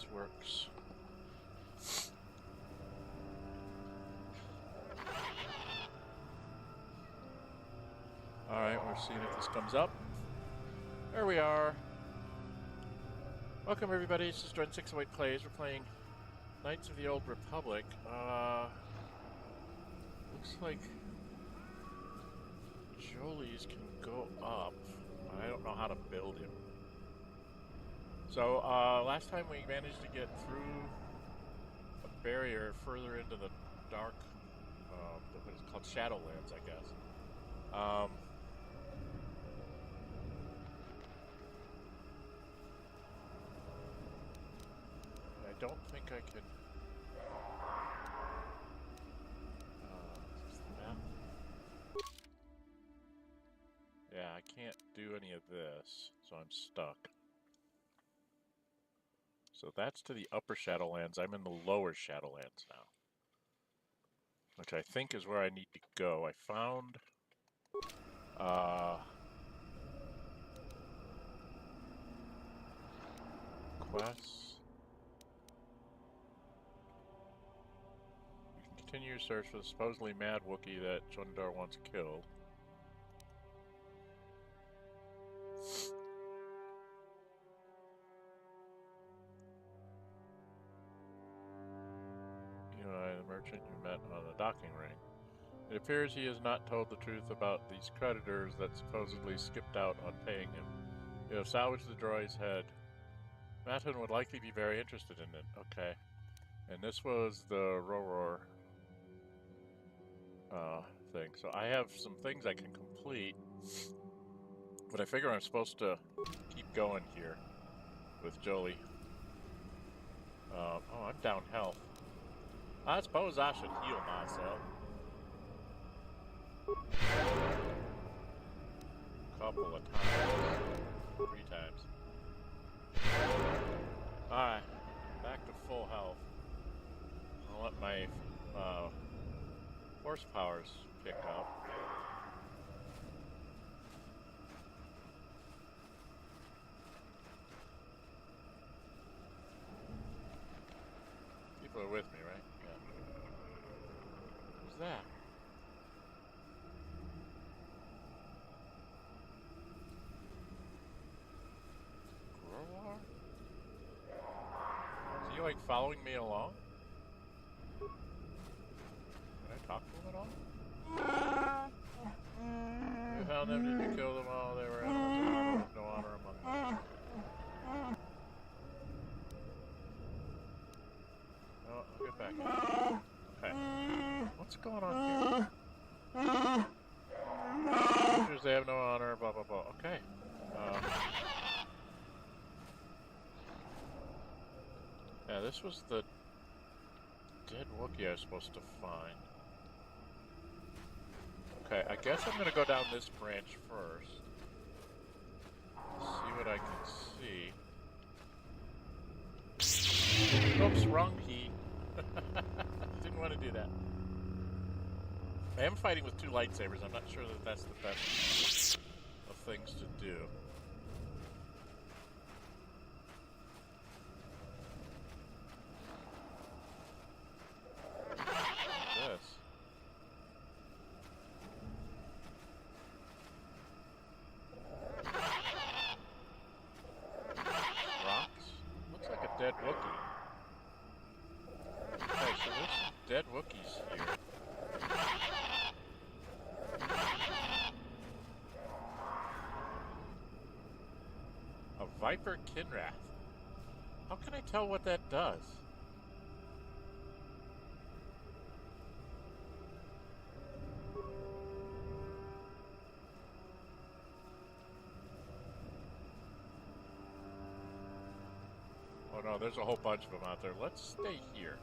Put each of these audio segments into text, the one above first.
this works. Alright, we're seeing if this comes up. There we are. Welcome everybody, this is Dren608 Plays. We're playing Knights of the Old Republic. Looks like Jolie's can go up. I don't know how to build him. So, last time we managed to get through a barrier further into the dark, what is it called, Shadowlands, I guess. I don't think I can... is this the map? Yeah, I can't do any of this, so I'm stuck. So that's to the upper Shadowlands. I'm in the lower Shadowlands now, which I think is where I need to go. I found quests. You can continue your search for the supposedly mad Wookiee that Chundar once killed. The merchant you met on the docking ring. It appears he has not told the truth about these creditors that supposedly skipped out on paying him. You have salvaged the droid's head. Matin would likely be very interested in it. Okay. And this was the Roror thing. So I have some things I can complete. But I figure I'm supposed to keep going here with Jolie. Oh, I'm down health. I suppose I should heal myself. Couple of times. 3 times. Alright. Back to full health. I'll let my horsepowers pick up. People are with me, right? Yeah. Who's that? Growar? Is he like following me along? Can I talk to him at all? You found them, did you kill them all? They were animals of no honor among them. Oh, I'll get back. Okay. What's going on here? Creatures, they have no honor, blah, blah, blah. Okay. Yeah, this was the dead Wookiee I was supposed to find. Okay, I guess I'm gonna go down this branch first. See what I can see. Oops, wrong key. Didn't want to do that. I am fighting with 2 lightsabers. I'm not sure that that's the best of things to do. What's this? Rocks? Looks like a dead Wookiee. Okay, so there's some dead Wookiees here. A Viper Kinrath. How can I tell what that does? Oh no, there's a whole bunch of them out there. Let's stay here.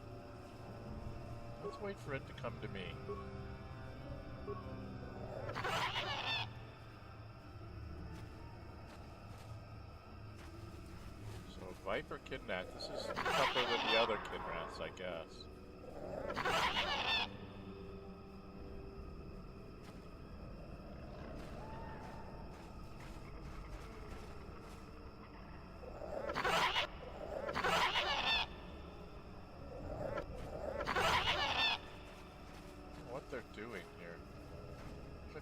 Let's wait for it to come to me. So, Viper Kinrath. This is tougher than the other Kinraths, I guess.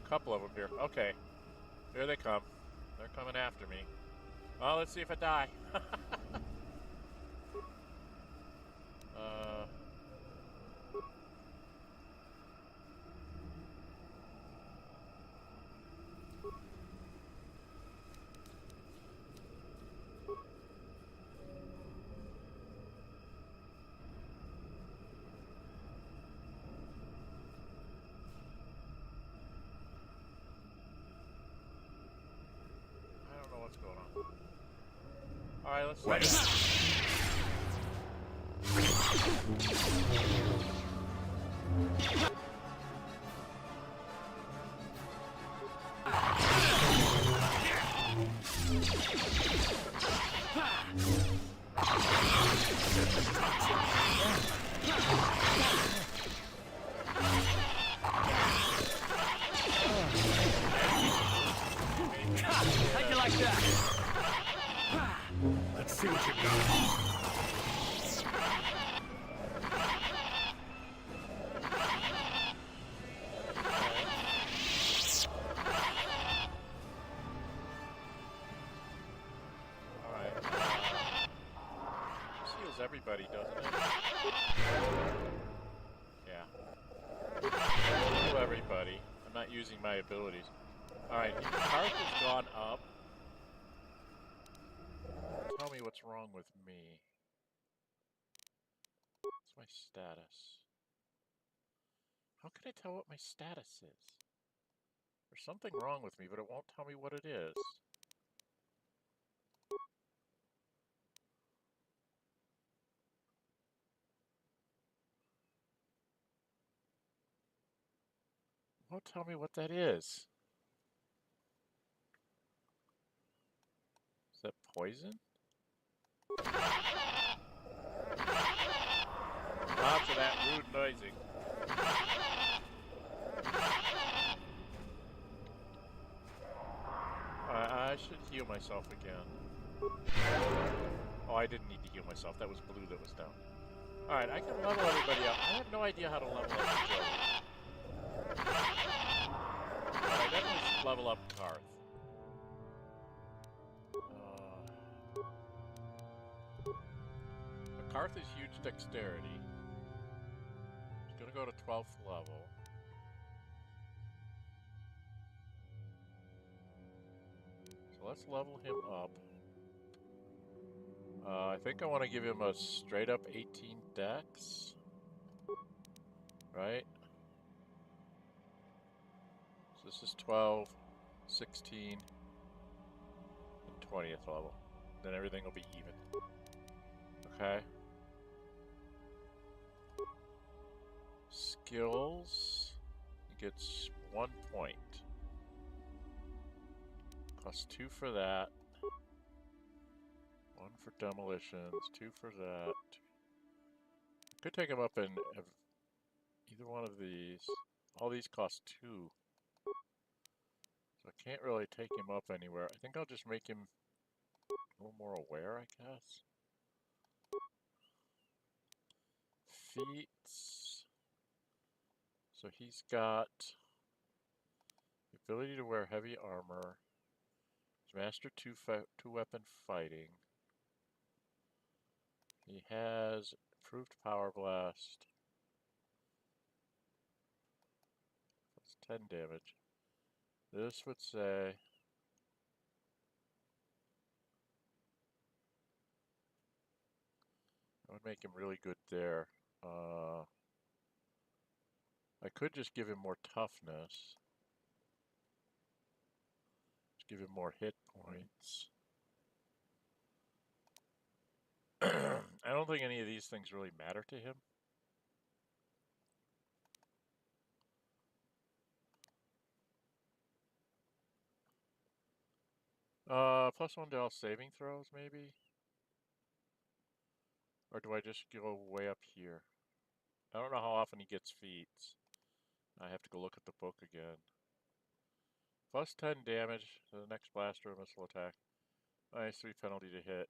A couple of them here. Okay. Here they come. They're coming after me. Well, let's see if I die. I don't know what's going on. Alright, let's see. How'd you like that? Let's see what you got. Alright. Seals everybody, doesn't it? Yeah. Seal everybody. I'm not using my abilities. Alright, Karth has gone up. Tell me what's wrong with me. What's my status? How can I tell what my status is? There's something wrong with me, but it won't tell me what it is. It won't tell me what that is. Is that poison? Lots of that rude noising. I should heal myself again. Oh, I didn't need to heal myself. That was blue that was down. Alright, I can level everybody up. I have no idea how to level up Joey. I definitely should level up Karth. Karth is huge dexterity. He's gonna go to 12th level. So let's level him up. I think I want to give him a straight up 18 dex. Right? So this is 12, 16, and 20th level. Then everything will be even. Okay. Skills. He gets 1 point. Plus 2 for that. 1 for demolitions, 2 for that. Could take him up in either one of these. All these cost 2. So I can't really take him up anywhere. I think I'll just make him a little more aware, I guess. Feats. So he's got the ability to wear heavy armor. He's master 2-weapon fighting. He has improved power blast. That's 10 damage. This would say I would make him really good there. I could just give him more toughness. Just give him more hit points. I don't think any of these things really matter to him. +1 to all saving throws, maybe? Or do I just go way up here? I don't know how often he gets feats. I have to go look at the book again. +10 damage to the next blaster or missile attack. -3 penalty to hit.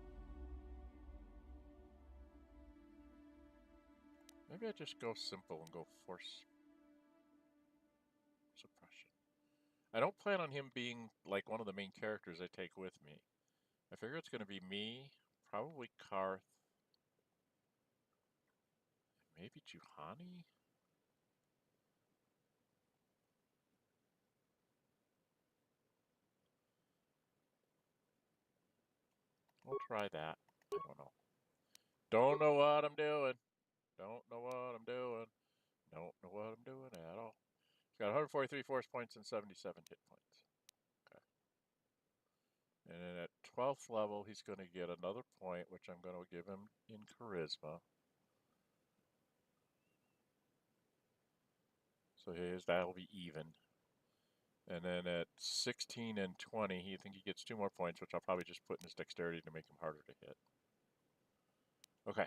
Maybe I just go simple and go force suppression. I don't plan on him being like one of the main characters I take with me. I figure it's going to be me, probably Karth, maybe Juhani? We'll try that. I don't know. Don't know what I'm doing. Don't know what I'm doing. Don't know what I'm doing at all. He's got 143 force points and 77 hit points. Okay. And then at 12th level, he's going to get another point, which I'm going to give him in charisma. So that'll be even. And then at 16 and 20, he think he gets 2 more points, which I'll probably just put in his dexterity to make him harder to hit. Okay.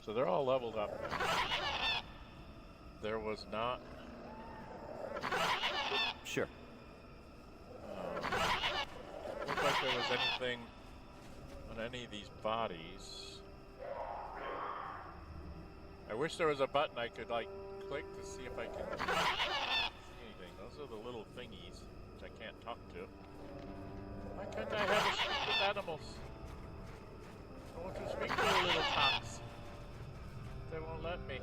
So they're all leveled up now. There was not... Sure. Looked like there was anything on any of these bodies. I wish there was a button I could, like, click to see if I can see anything. Those are the little thingies, which I can't talk to. Why can't I have a speak with animals? I want to speak to the little tots. They won't let me.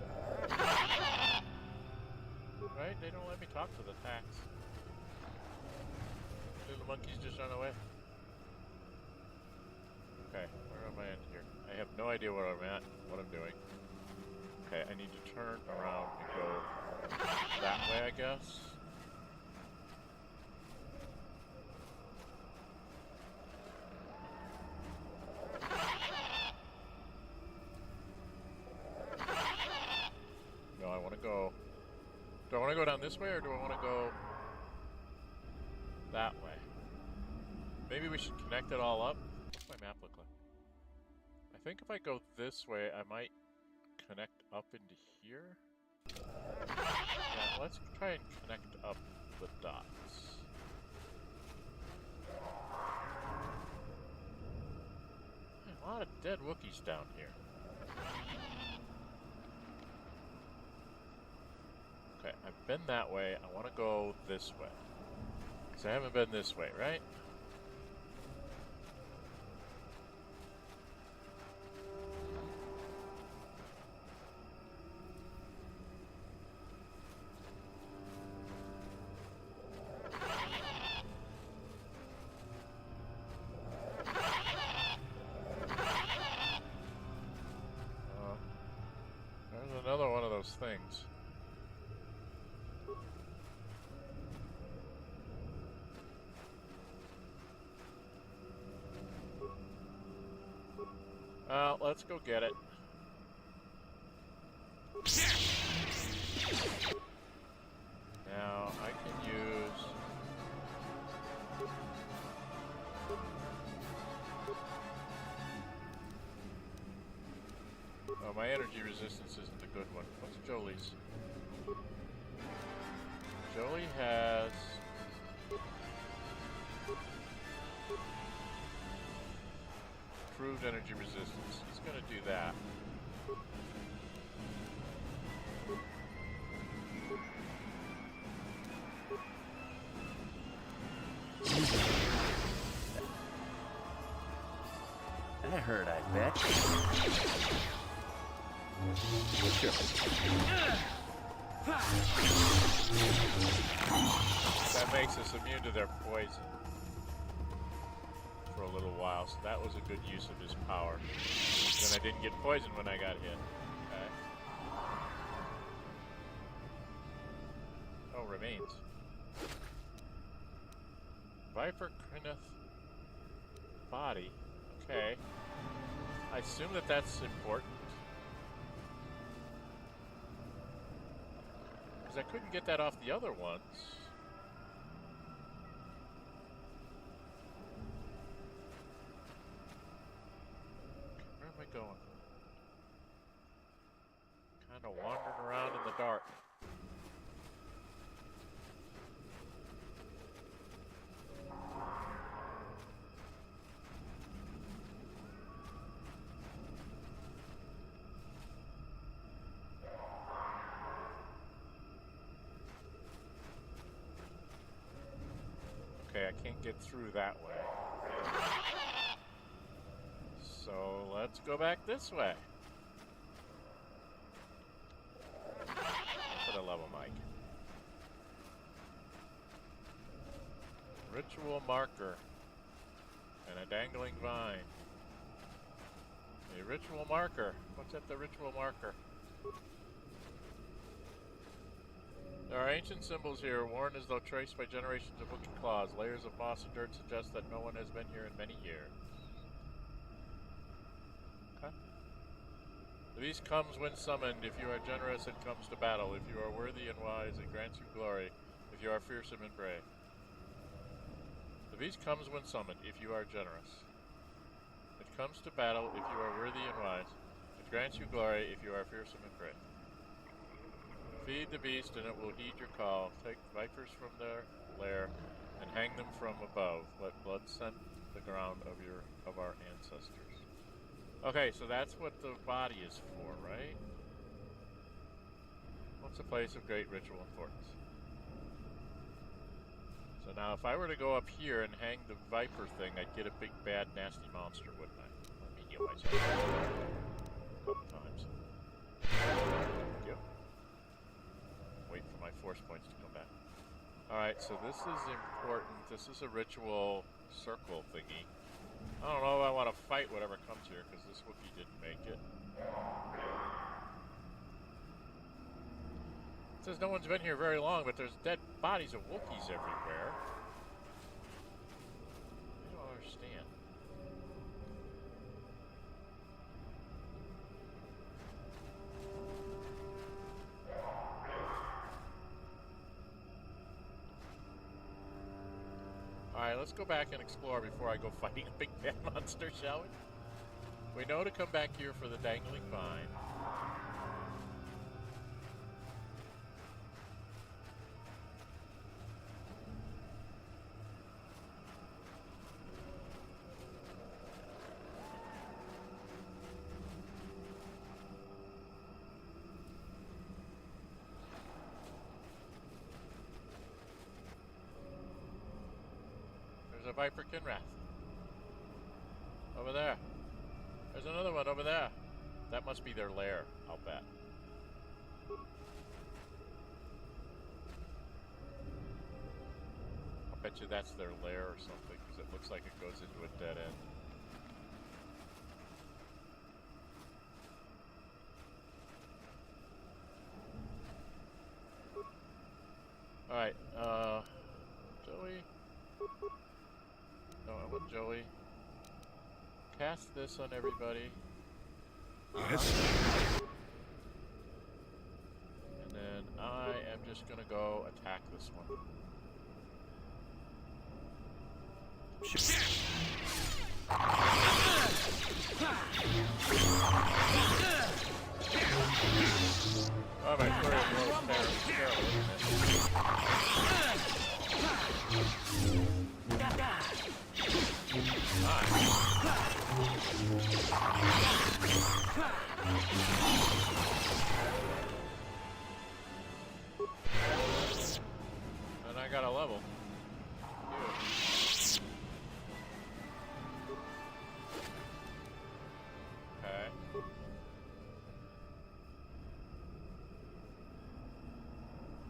Right? They don't let me talk to the tax. Little monkeys just run away. Okay, where am I in here? I have no idea where I'm at, what I'm doing. Okay, I need to turn around and go that way, I guess. No, I want to go... Do I want to go down this way, or do I want to go that way? Maybe we should connect it all up. What's my map look like? I think if I go this way, I might connect up into here. Yeah, let's try and connect up the dots. A lot of dead Wookiees down here. Okay, I've been that way. I want to go this way. So I haven't been this way, right? There's another one of those things. Let's go get it. Now, I can use... Oh, my energy resistance isn't a good one. What's Jolie's? Jolie has... improved energy resistance. He's gonna do that. That hurt, I bet. Sure. That makes us immune to their poison for a little while, so that was a good use of his power. Then I didn't get poisoned when I got hit. Okay. Oh, remains. Viper Krineth body. Okay. I assume that that's important. Because I couldn't get that off the other ones. Where am I going? Kind of wandering around in the dark. I can't get through that way. So let's go back this way. For the level mic. Ritual marker. And a dangling vine. A ritual marker. What's at the ritual marker? There are ancient symbols here, worn as though traced by generations of wicked claws. Layers of moss and dirt suggest that no one has been here in many years. Okay. The beast comes when summoned. If you are generous, it comes to battle. If you are worthy and wise, it grants you glory. If you are fearsome and brave. The beast comes when summoned. If you are generous, it comes to battle. If you are worthy and wise, it grants you glory. If you are fearsome and brave. Feed the beast and it will heed your call. Take vipers from their lair and hang them from above. Let blood scent the ground of our ancestors. Okay, so that's what the body is for, right? What's a place of great ritual importance? So now if I were to go up here and hang the viper thing, I'd get a big bad nasty monster, wouldn't I? Let me heal myself a couple times. Thank you. Wait for my force points to come back. Alright, so this is important. This is a ritual circle thingy. I don't know if I want to fight whatever comes here, because this Wookiee didn't make it. It says no one's been here very long, but there's dead bodies of Wookiees everywhere. I don't understand. Alright, let's go back and explore before I go fighting a big bad monster, shall we? We know to come back here for the dangling vine. There's a Viper Kinrath. Over there. There's another one over there. That must be their lair, I'll bet. I'll bet you that's their lair or something, because it looks like it goes into a dead end. Alright, Joey. No, I want Joey. Cast this on everybody. Yes. And then I am just gonna go attack this one. Oh, my flurry of blows is terrible, isn't it? And I got a level. Okay.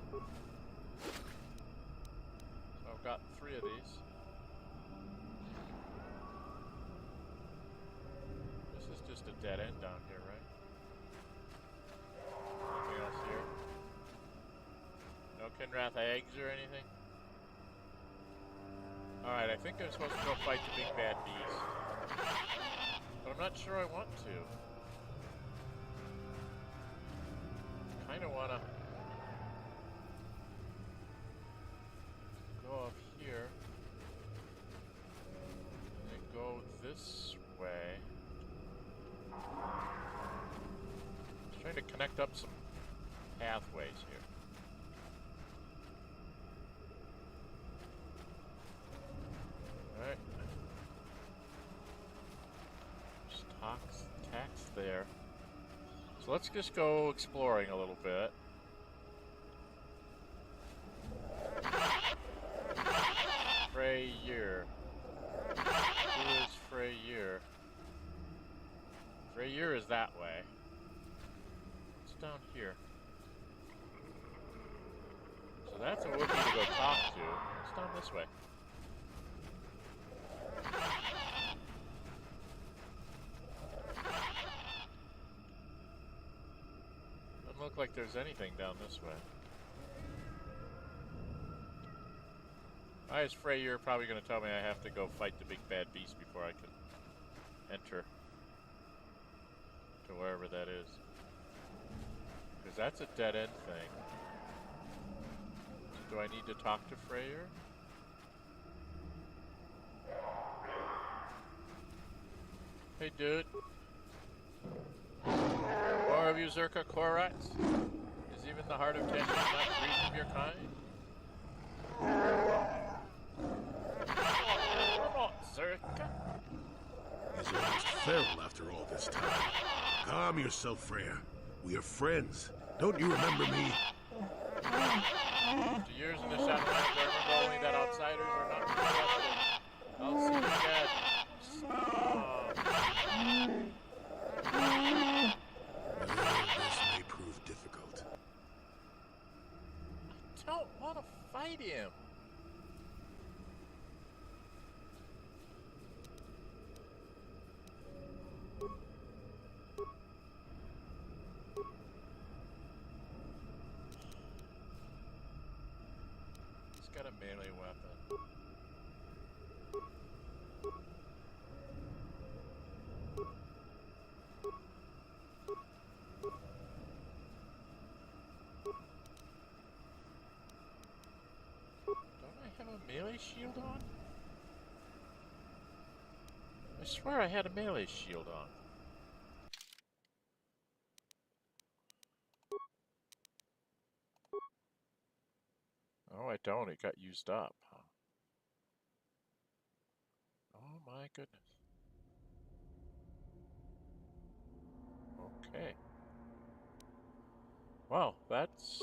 So I've got 3 of these. This is just a dead end down here, right? Anything else here? No Kinrath eggs or anything? Alright, I think I'm supposed to go fight the big bad beast. But I'm not sure I want to. Kinda wanna go up here and then go this way. Just trying to connect up some pathways here. Alright. Just tax there. So let's just go exploring a little bit. Pray here is that way. What's down here? So that's a Wookiee to go talk to. What's down this way? Doesn't look like there's anything down this way. As Frey, you're probably going to tell me I have to go fight the big bad beast before I can enter to wherever that is. Because that's a dead end thing. Do I need to talk to Freyr? Hey, dude. More of you Zerka Korats? Is even the heart of tension not free from your kind? Zerka? He's almost feral after all this time. Calm yourself, Freya. We are friends. Don't you remember me? After years in the Shadowlands, I remember only that outsiders are not respected. I'll see you again. This may prove difficult. I don't want to fight him. Got a melee weapon. Don't I have a melee shield on? I swear I had a melee shield on. Oh, I don't. It got used up. Huh? Oh my goodness. Okay. Well, that's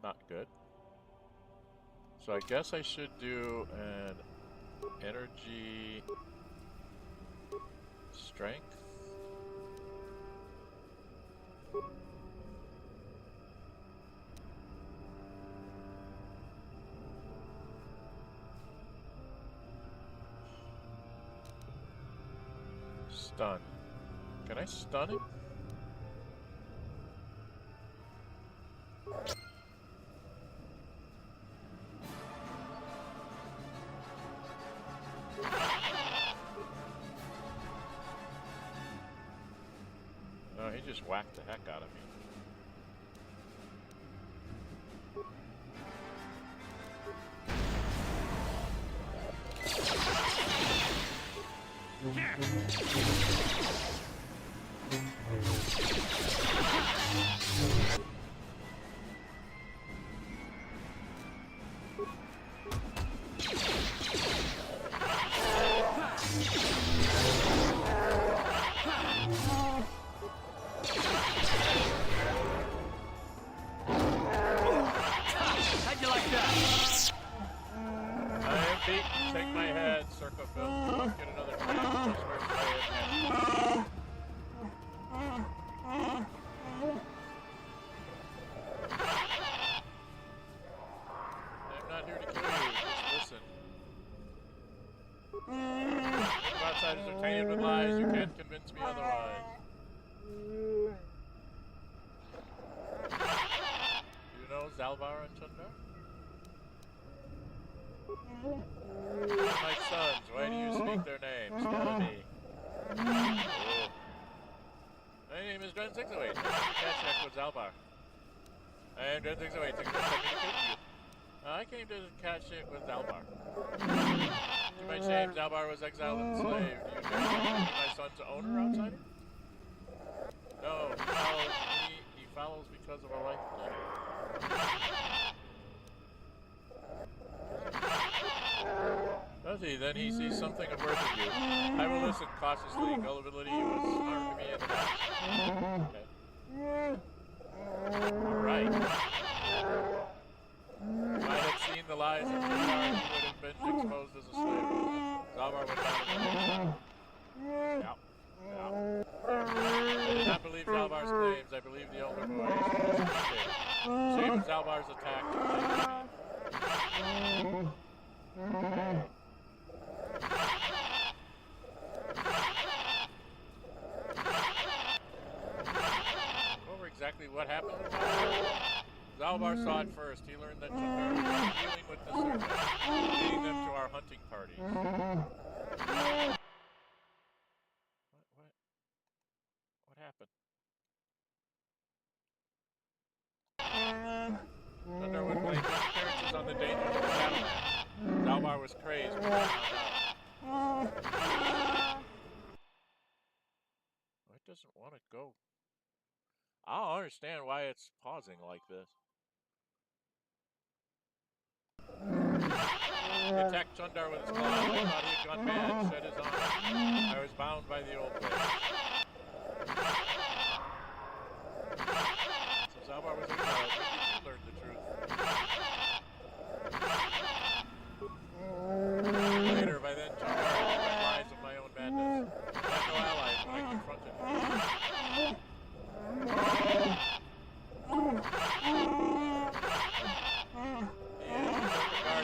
not good. So I guess I should do an energy strength. Stun. Can I stun him? No, he just whacked the heck out of me. How'd you like that? I am beaten. Take my head, Circa Phil. Don't get another chance. That's where I am. I'm not here to kill you. Just listen. If outsiders are tainted with lies, you can't convince me otherwise. Do you know Zalbar and Tundra? My sons, why do you speak their names? Tell me. Oh. My name is Dren608. I'm here to catch up with Zalbar. I am Dren608. You can send me to kill you. I came to catch it with Zalbar. To my shame, Zalbar was exiled and enslaved. Do you dare to be my son's owner, outsider? No, he follows me. He follows because of a life letter. Does he? Then he sees something of worth in you. I will listen cautiously. Gullibility was harm to me in the past. Okay. Alright. If I had seen the lies of Kotar, he would have been exposed as a slave. Zalbar would not have been exiled. Yeah. Yeah. I didn't Zalbar's attack. Exactly what happened with Zalbar saw it first. He learned that Chundar was dealing with the serpent, leading them to our hunting parties. What happened? Chundar would blame his appearances on the danger of the Shadowlands. Zalbar was crazed when he found out. It doesn't want to go. I don't understand why it's pausing like this. He attacked Chundar with his claws. I thought he had gone mad, shed his arm. I was bound by the old way. So Zalbar was exiled. When did you learn the truth? Later, by then, Chundar had read lies of my own madness. I had no allies when I confronted him.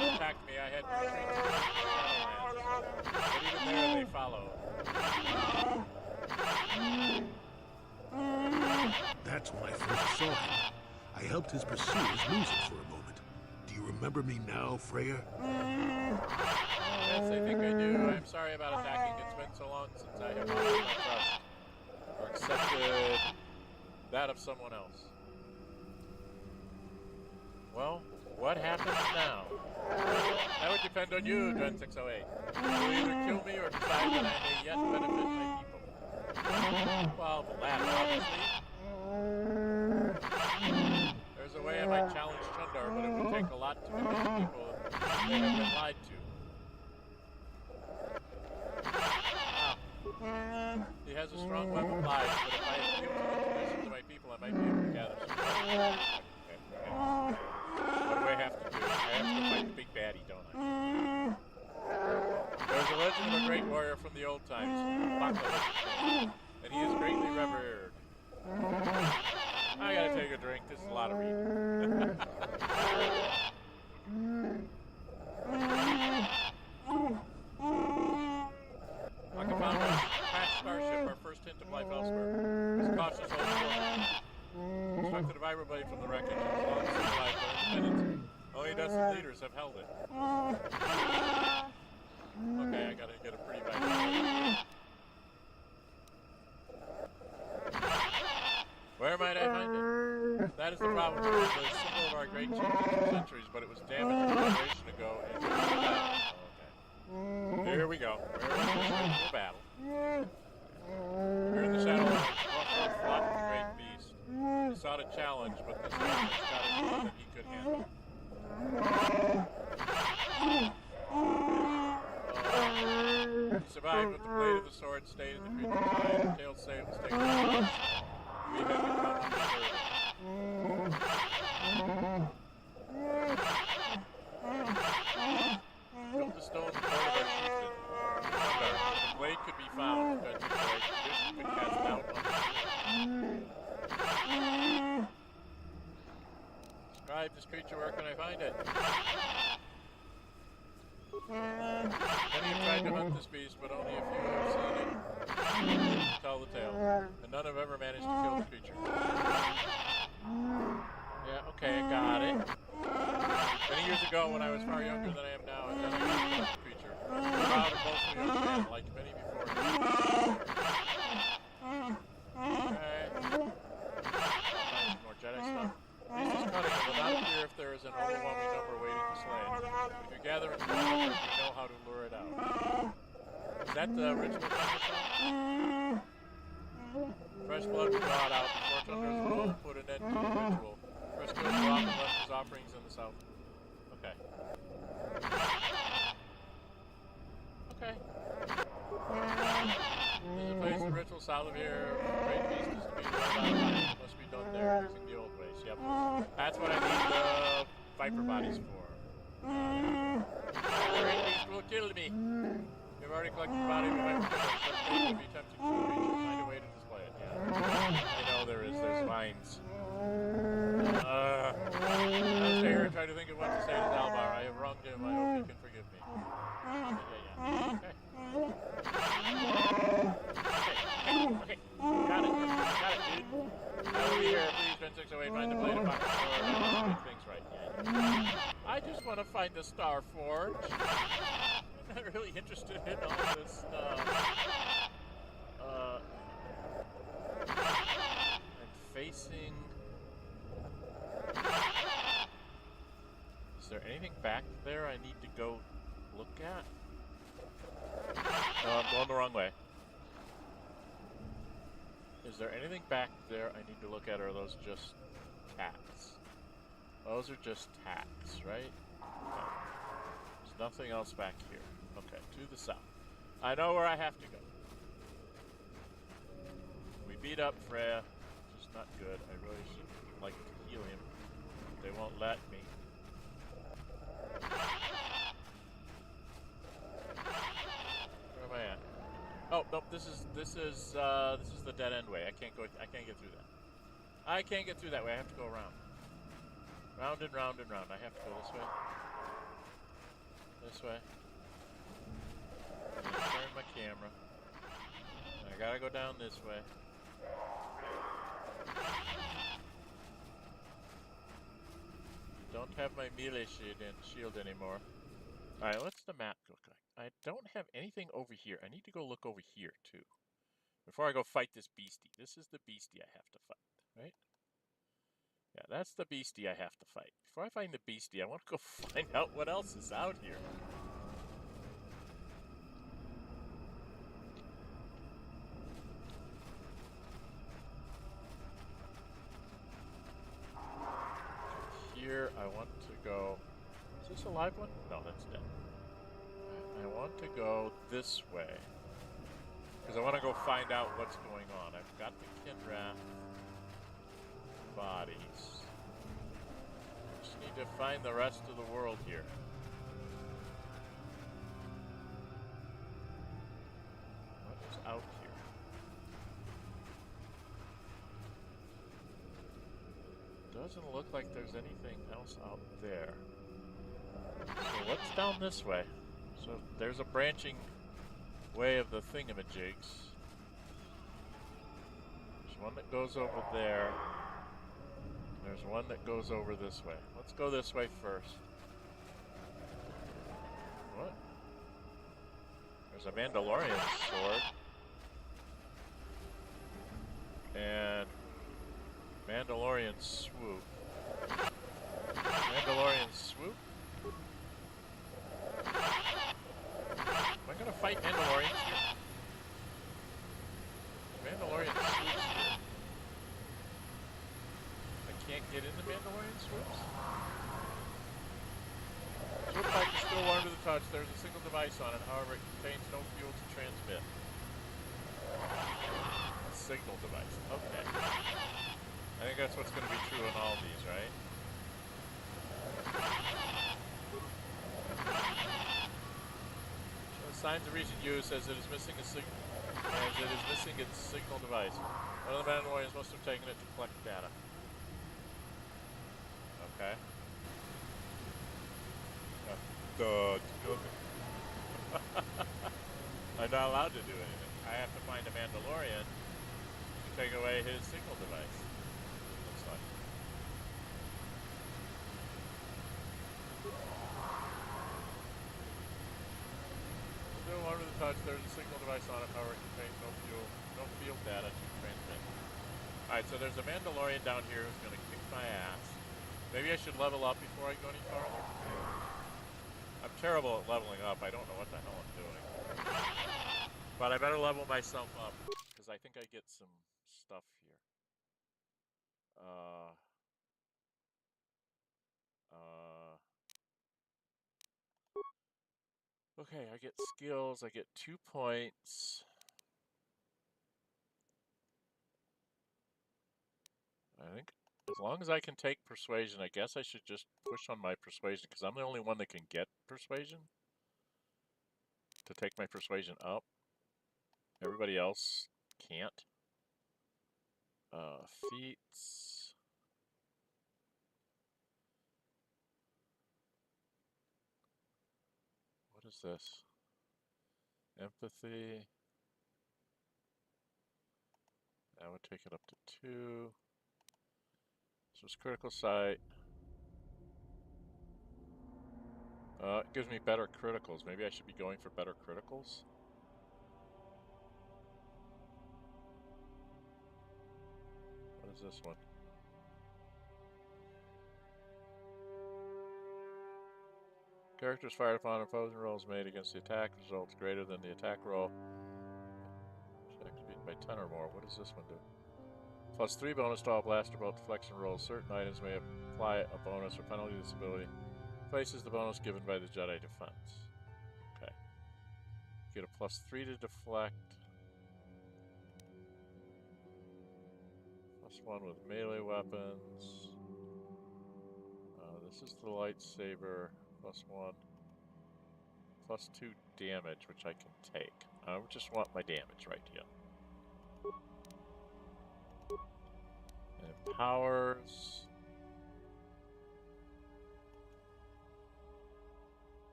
Attacked me, I had to retreat to the Shadowlands. But even there, they followed. That's when I first saw him. I helped his pursuers lose it for a moment. Do you remember me now, Freya? Yes, I think I do. I'm sorry about attacking. It's been so long since I have lost my trust. Or accepted that of someone else. Well, what happens now? That would depend on you, Dren608. You'll either kill me or decide that I may yet benefit my people. Well, the latter, obviously. There's a way I might challenge Chundar, but it would take a lot to convince people they have been lied to. Wow. He has a strong web of lies, but if I appeal to the traditions of my people, I might be able to gather some. What do I have to do? I have to fight the big baddie, don't I? There's a legend of a great warrior from the old times, and he is greatly revered. I gotta take a drink. This is a lot of reading. Like I found a crash starship, our first hint of life elsewhere. His cautious old warrior. Constructed a vibroblade from the wreckage and has long symbolized our independence. Only a dozen leaders have held it. Okay, I gotta get a pretty vibroblade. Where might I find it? That is the problem. It was a symbol of our great chieftains for centuries, but it was damaged a generation ago in battle. Okay. Here we go. We're in a battle. We're in the Shadowlands. Rough fought with the great beast. He sought a challenge, but this one got it more than he could handle. He survived, but the blade of the sword stayed in the creature's eye. The tales say it was taken from us. We have become undeserving. Build the stone before our chieftain. The blade could be found, but the tradition could cast doubt on the Describe this creature, where can I find it? Many have tried to hunt this beast, but only a few have seen it tell the tale. And none have ever managed to kill the creature. Yeah, okay, I got it. Many years ago, when I was far younger than I am now, and then I killed the creature. Proud and boastful young man, like many before him. Okay. I'll find some more Jedi stuff. Beast is cunning and will not appear if there is an overwhelming number waiting to slay. If you gather in small numbers, we know how to lure it out. Is that the ritual thing? Fresh blood was brought out before Chundar's rule put an end to the ritual. Fresh kills were often left as offerings in the south. Okay. Okay. There's a place in the ritual south of here. Great beast is to be lured out of time. It must be done there using the old ways. Yep. That's what I need the viper bodies for. The great beast will kill me. We've already collected the body of a viper killer, so it would be tempting to find a way to display it. Yeah. I know there is. There's vines. wronged him. I hope you can forgive me. Yeah. Okay. Okay. Got it, dude. Now over here, please, Dren608, find the blade of pocket sword. I must make things right. Yeah. I just want to find the Star Forge. I'm not really interested in all this stuff. I'm facing... Is there anything back there I need to go look at? No, I'm going the wrong way. Is there anything back there I need to look at, or are those just tacks? Those are just tacks, right? Okay. There's nothing else back here. Okay, to the south. I know where I have to go. We beat up Freya, which is not good. I really should like to heal him. They won't let me. Where am I at? Oh nope, this is the dead end way. I can't get through that. I can't get through that way. I have to go around. Round and round and round. I have to go this way. This way. Turn my camera. I gotta go down this way. Don't have my melee shield anymore. Alright, what's the map look like? I don't have anything over here. I need to go look over here, too. Before I go fight this beastie. This is the beastie I have to fight, right? Yeah, that's the beastie I have to fight. Before I find the beastie, I want to go find out what else is out here. Here, I want to go... Is this a live one? No, that's dead. I want to go this way. Because I want to go find out what's going on. I've got the Kindrath bodies. Just need to find the rest of the world here. What is out here? Doesn't look like there's anything else out there. So what's down this way? So there's a branching way of the thingamajigs. There's one that goes over there. There's one that goes over this way. Let's go this way first. What? There's a Mandalorian sword. And Mandalorian swoop. Mandalorian swoop? Am I gonna fight Mandalorians here? Mandalorian swoops here. I can't get into Mandalorian swoops? Swoop bike is still warm to the touch. There's a single device on it, however it contains no fuel to transmit. A signal device. Okay. I think that's what's going to be true in all of these, right? Signs of recent use as it is missing its signal device. One of the Mandalorians must have taken it to collect data. Okay. I'm not allowed to do anything. I have to find a Mandalorian to take away his signal device. Looks like. Still under the touch, there's a signal device on it, however it contains no field data to transmit. Alright, so there's a Mandalorian down here who's going to kick my ass. Maybe I should level up before I go any farther. I'm terrible at leveling up. I don't know what the hell I'm doing. But I better level myself up, because I think I get some stuff here. Okay, I get skills, I get 2 points. I think as long as I can take persuasion, I guess I should just push on my persuasion, because I'm the only one that can get persuasion. To take my persuasion up. Everybody else can't. Feats. is this? Empathy. That would take it up to 2. This was critical sight. It gives me better criticals. Maybe I should be going for better criticals. What is this one? Characters fired upon opposing rolls made against the attack results greater than the attack roll. Attack is beaten by 10 or more. What does this one do? +3 bonus to all blaster bolt deflection rolls. Certain items may apply a bonus or penalty to this ability. Replaces the bonus given by the Jedi defense. Okay. Get a +3 to deflect. +1 with melee weapons. This is the lightsaber. +1. +2 damage, which I can take. I just want my damage right here. And powers.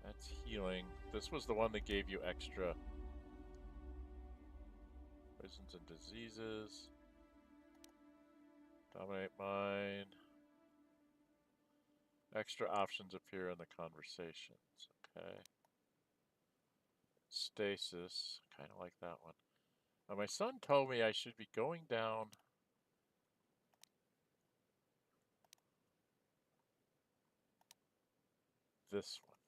That's healing. This was the one that gave you extra poisons and diseases. Dominate mind. Extra options appear in the conversations. Okay. Stasis. Kind of like that one. Now, my son told me I should be going down this one.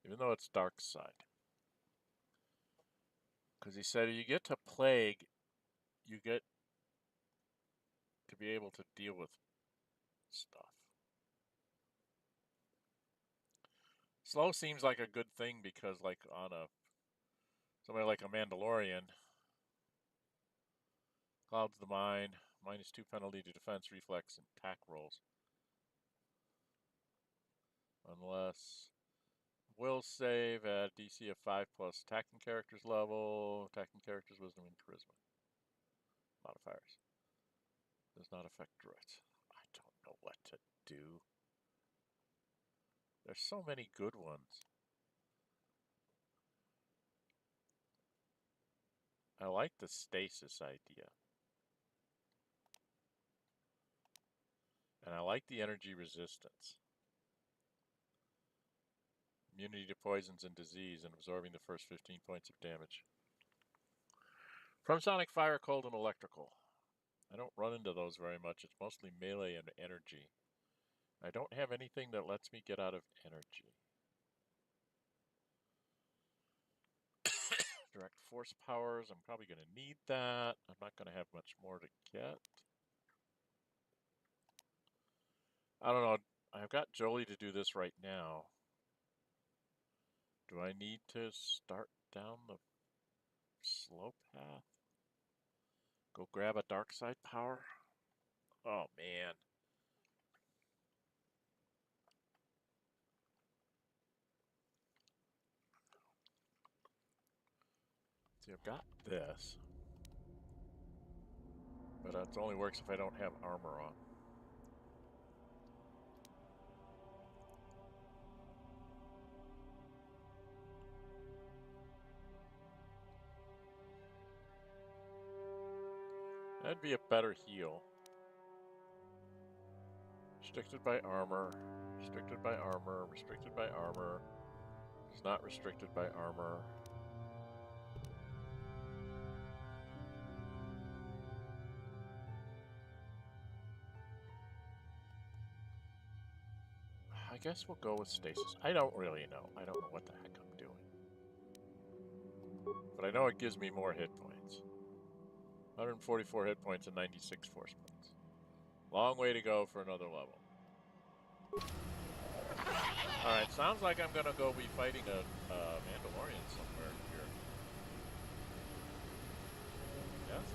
Even though it's dark side. Because he said you get to plague, you get to be able to deal with stuff. Slow seems like a good thing because, like, on somebody like a Mandalorian, clouds the mind, -2 penalty to defense, reflex, and attack rolls. Unless will save at DC of 5 plus attacking characters level, attacking characters wisdom and charisma modifiers. Does not affect droids. I don't know what to do. There's so many good ones. I like the stasis idea. And I like the energy resistance. Immunity to poisons and disease and absorbing the first 15 points of damage. From Sonic, Fire, Cold, and Electrical. I don't run into those very much. It's mostly melee and energy. I don't have anything that lets me get out of energy. Direct force powers, I'm probably going to need that. I'm not going to have much more to get. I don't know. I've got Jolie to do this right now. Do I need to start down the slow path? Go grab a dark side power? Oh, man. See, I've got this. But it only works if I don't have armor on. That'd be a better heal. Restricted by armor. Restricted by armor. Restricted by armor. It's not restricted by armor. I guess we'll go with stasis. I don't really know. I don't know what the heck I'm doing. But I know it gives me more hit points. 144 hit points and 96 force points. Long way to go for another level. Alright, sounds like I'm gonna go be fighting a Mandalorian somewhere here. Yes?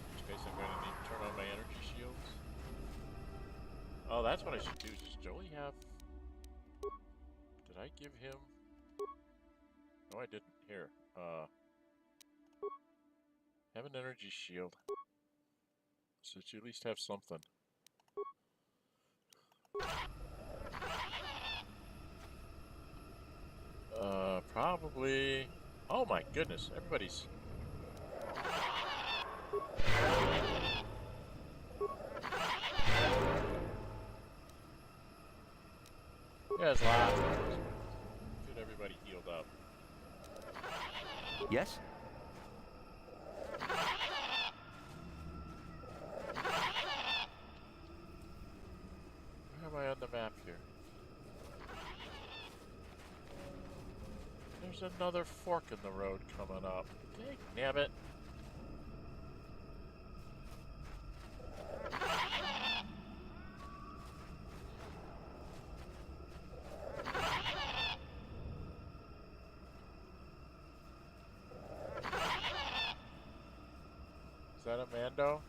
In which case I'm gonna need to turn on my energy shields. Oh, that's what I should do. Does Joey have... Did I give him... No, I didn't. Here. Have an energy shield. So that you at least have something. Probably... Oh my goodness, everybody's... Yeah, it's lots of those. Get everybody healed up. Yes? Where am I on the map here? There's another fork in the road coming up. Dang, damn it. Is that a Mando?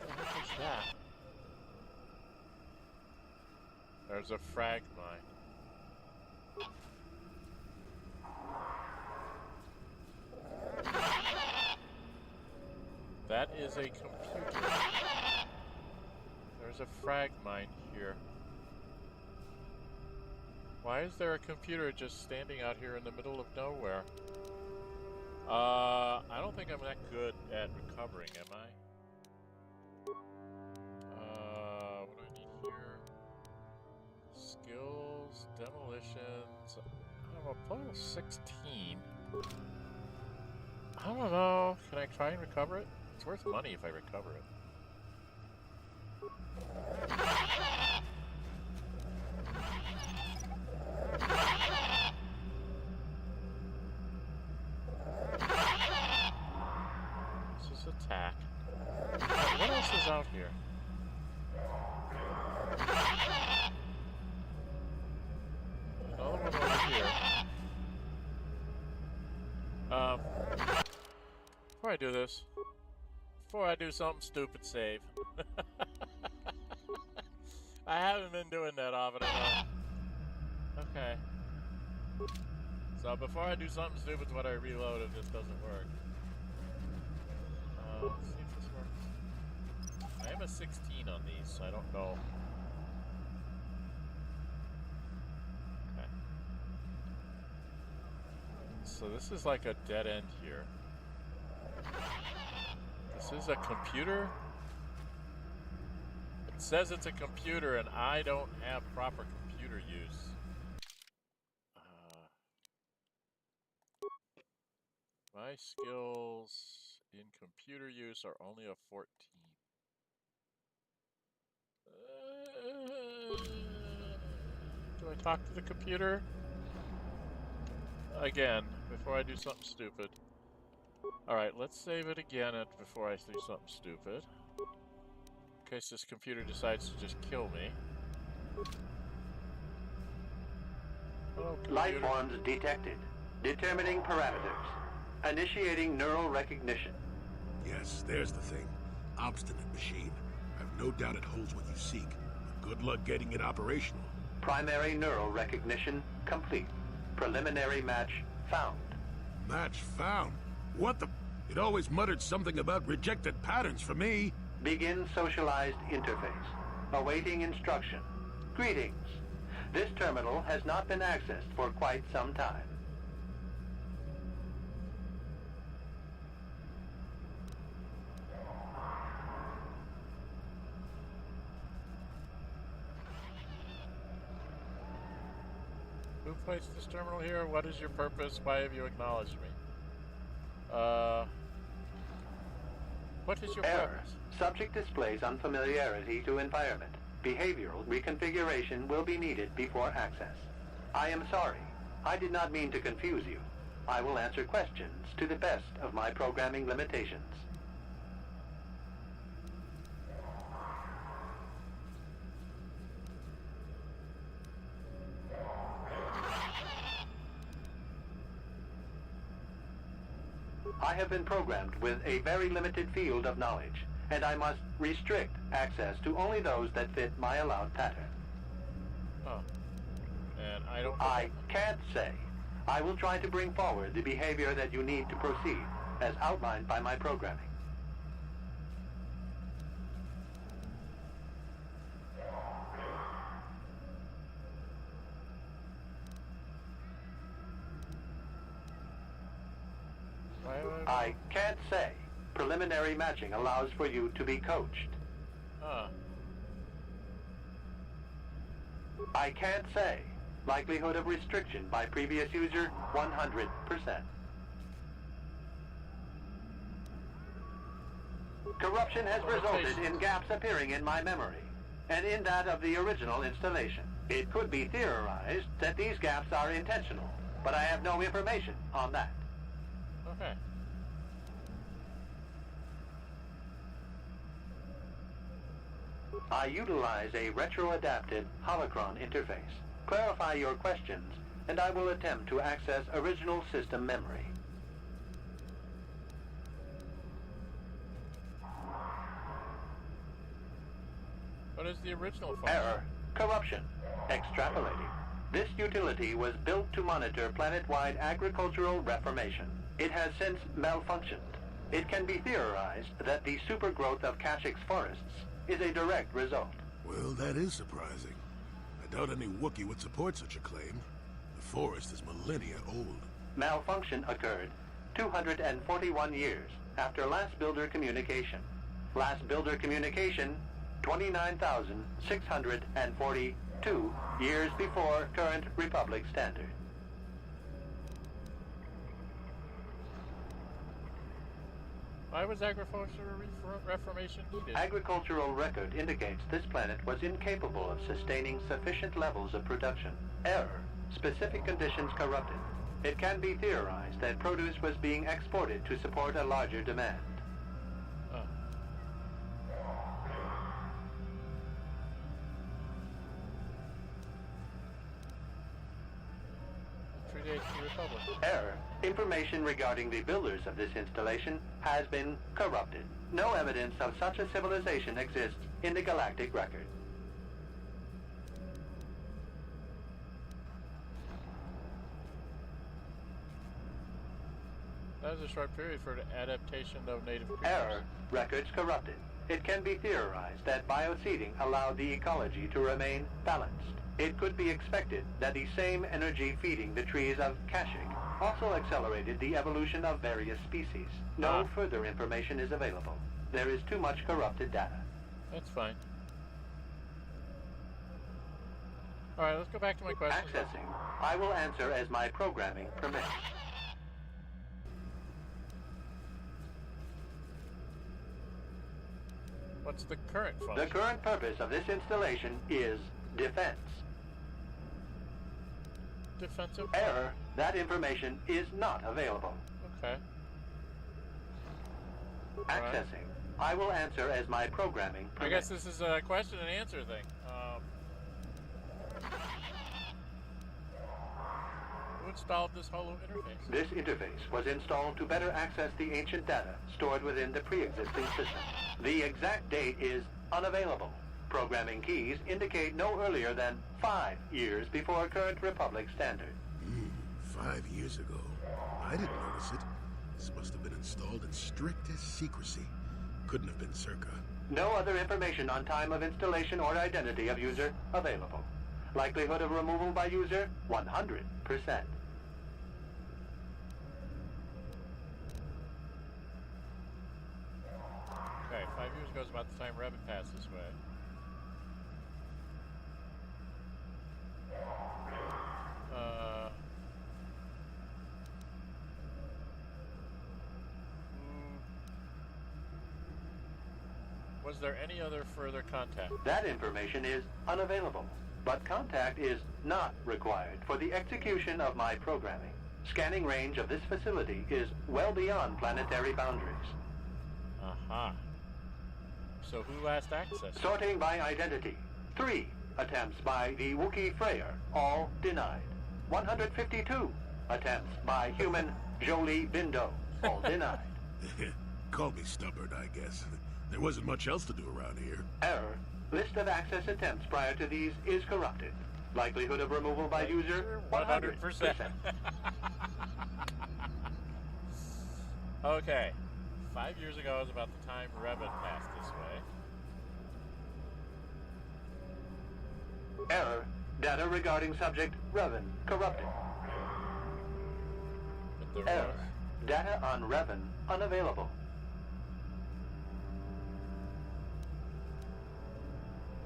What is that? There's a frag mine. That is a computer. There's a frag mine here. Why is there a computer just standing out here in the middle of nowhere? I don't think I'm that good at recovering, am I? What do I need here? Skills, demolitions. I'm a total 16. I don't know. Can I try and recover it? It's worth money if I recover it. This is attack. What else is out here? Another one over here. Before I do this, before I do something stupid, save. I haven't been doing that often enough. Okay. So before I do something stupid when I reload, if this doesn't work. Let's see if this works. I am a 16 on these, so I don't know. Okay. So this is like a dead end here. This is a computer? It says it's a computer and I don't have proper computer use. My skills in computer use are only a 14. Do I talk to the computer? Again, before I do something stupid. Alright, let's save it again before I do something stupid. In case this computer decides to just kill me. Hello, computer. Life forms detected. Determining parameters. Initiating neural recognition. Yes, there's the thing. Obstinate machine. I've no doubt it holds what you seek. But good luck getting it operational. Primary neural recognition complete. Preliminary match found. Match found? What the... It always muttered something about rejected patterns for me. Begin socialized interface. Awaiting instruction. Greetings. This terminal has not been accessed for quite some time. Who placed this terminal here? What is your purpose? Why have you acknowledged me? What is your Error. purpose? Subject displays unfamiliarity to environment. Behavioral reconfiguration will be needed before access. I am sorry. I did not mean to confuse you. I will answer questions to the best of my programming limitations. I have been programmed with a very limited field of knowledge, and I must restrict access to only those that fit my allowed pattern. Oh. And I don't... I can't say. I will try to bring forward the behavior that you need to proceed, as outlined by my programming. I can't say. Preliminary matching allows for you to be coached. Huh. I can't say. Likelihood of restriction by previous user, 100%. Corruption has resulted in gaps appearing in my memory, and in that of the original installation. It could be theorized that these gaps are intentional, but I have no information on that. Okay. I utilize a retro-adapted holocron interface. Clarify your questions, and I will attempt to access original system memory. What is the original function? Error. Corruption. Extrapolating. This utility was built to monitor planet-wide agricultural reformation. It has since malfunctioned. It can be theorized that the supergrowth of Kashyk's forests is a direct result. Well, that is surprising. I doubt any Wookiee would support such a claim. The forest is millennia old. Malfunction occurred 241 years after last builder communication. Last builder communication, 29,642 years before current Republic standard. Why was agricultural reformation needed? Agricultural record indicates this planet was incapable of sustaining sufficient levels of production. Error. Specific conditions corrupted. It can be theorized that produce was being exported to support a larger demand. Oh. It predates the Republic. Error. Information regarding the builders of this installation has been corrupted. No evidence of such a civilization exists in the galactic record. That is a short period for the adaptation of native creatures. Error. Records corrupted. It can be theorized that bioseeding allowed the ecology to remain balanced. It could be expected that the same energy feeding the trees of Kashyk also accelerated the evolution of various species. No further information is available. There is too much corrupted data. That's fine. Alright, let's go back to my question. Accessing. I will answer as my programming permits. What's the current function? The current purpose of this installation is defense. Defensive? Error. That information is not available. Okay. Accessing. I will answer as my programming I permits. guess this is a question and answer thing. Who installed this holo interface? This interface was installed to better access the ancient data stored within the pre-existing system. The exact date is unavailable. Programming keys indicate no earlier than 5 years before current Republic standard. 5 years ago. I didn't notice it. This must have been installed in strictest secrecy. Couldn't have been circa. No other information on time of installation or identity of user available. Likelihood of removal by user, 100%. Okay, 5 years ago is about the time Rabbit passed this way. Was there any other further contact? That information is unavailable, but contact is not required for the execution of my programming. Scanning range of this facility is well beyond planetary boundaries. Aha. So who last access? Sorting by identity. 3 attempts by the Wookiee Freyr, all denied. 152 attempts by human Jolie Bindo, all denied. Call me stubborn, I guess. There wasn't much else to do around here. Error. List of access attempts prior to these is corrupted. Likelihood of removal by user, 100%. Okay. 5 years ago is about the time Revan passed this way. Error. Data regarding subject Revan corrupted. But there Error. was. Data on Revan unavailable.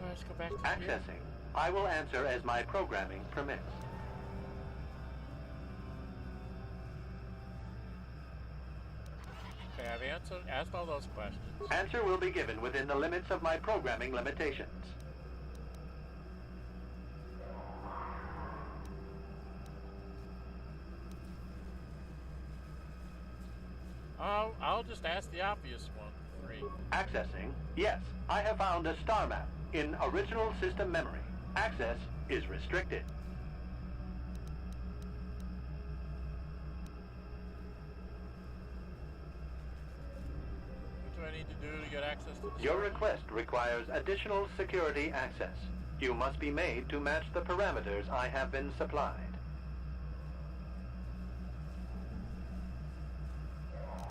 Let's go back to here. Accessing. I will answer as my programming permits. Okay, I've asked all those questions. Answer will be given within the limits of my programming limitations. I'll just ask the obvious one. 3. Accessing. Yes, I have found a star map in original system memory. Access is restricted. What do I need to do to get access to this? Your request requires additional security access. You must be made to match the parameters I have been supplied.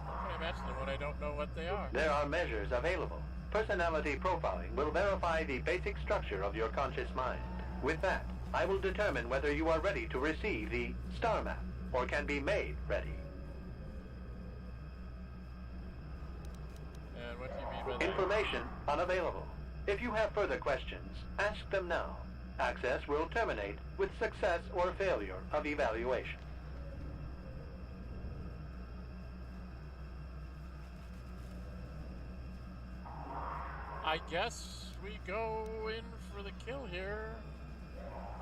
How can I match them when I don't know what they are? There are measures available. Personality profiling will verify the basic structure of your conscious mind. With that, I will determine whether you are ready to receive the star map or can be made ready. And what do you mean by that? Information unavailable. If you have further questions, ask them now. Access will terminate with success or failure of evaluation. I guess we go in for the kill here.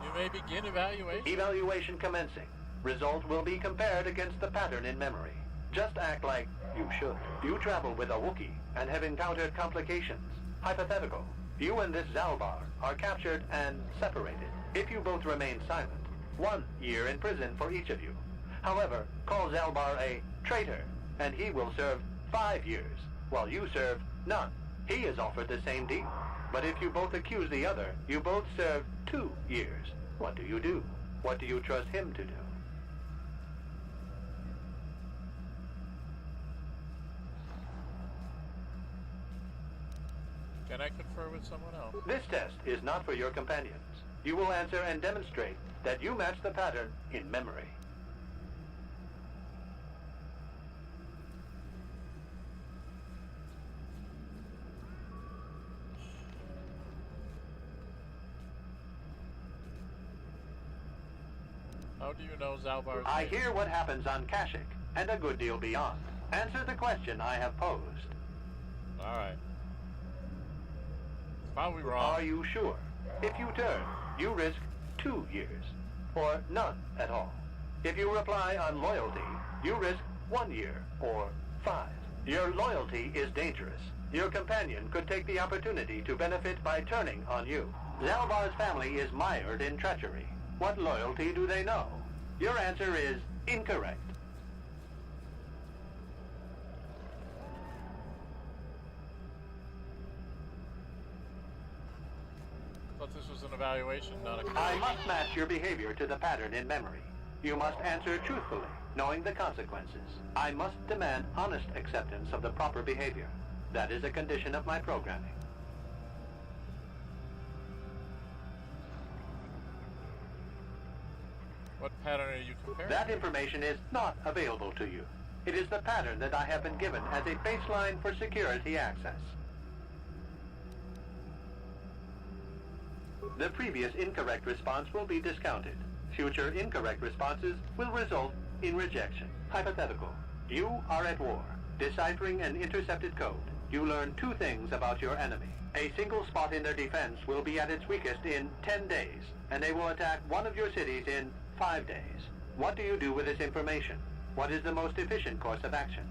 You may begin evaluation. Evaluation commencing. Result will be compared against the pattern in memory. Just act like you should. You travel with a Wookiee and have encountered complications. Hypothetical. You and this Zalbar are captured and separated. If you both remain silent, 1 year in prison for each of you. However, call Zalbar a traitor, and he will serve 5 years, while you serve none. He is offered the same deal. But if you both accuse the other, you both serve 2 years. What do you do? What do you trust him to do? Can I confer with someone else? This test is not for your companions. You will answer and demonstrate that you match the pattern in memory. How do you know Zalbar's I name? hear what happens on Kashyyyk, and a good deal beyond. Answer the question I have posed. Alright. Probably wrong. Are you sure? If you turn, you risk 2 years, or none at all. If you reply on loyalty, you risk 1 year, or 5. Your loyalty is dangerous. Your companion could take the opportunity to benefit by turning on you. Zalbar's family is mired in treachery. What loyalty do they know? Your answer is incorrect. Thought this was an evaluation, not a I must match your behavior to the pattern in memory. You must answer truthfully, knowing the consequences. I must demand honest acceptance of the proper behavior. That is a condition of my programming. What pattern are you comparing? That information is not available to you. It is the pattern that I have been given as a baseline for security access. The previous incorrect response will be discounted. Future incorrect responses will result in rejection. Hypothetical. You are at war, deciphering an intercepted code. You learn 2 things about your enemy. A single spot in their defense will be at its weakest in 10 days, and they will attack one of your cities in 5 days. What do you do with this information? What is the most efficient course of action?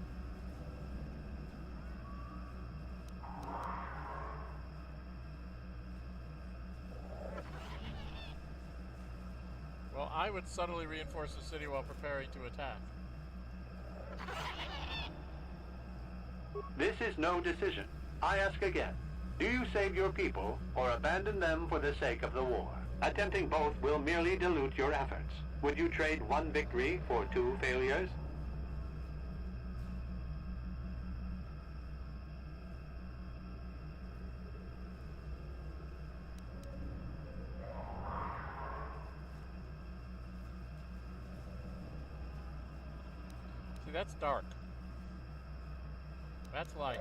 Well, I would subtly reinforce the city while preparing to attack. This is no decision. I ask again. Do you save your people or abandon them for the sake of the war? Attempting both will merely dilute your efforts. Would you trade 1 victory for 2 failures? See, that's dark. That's light.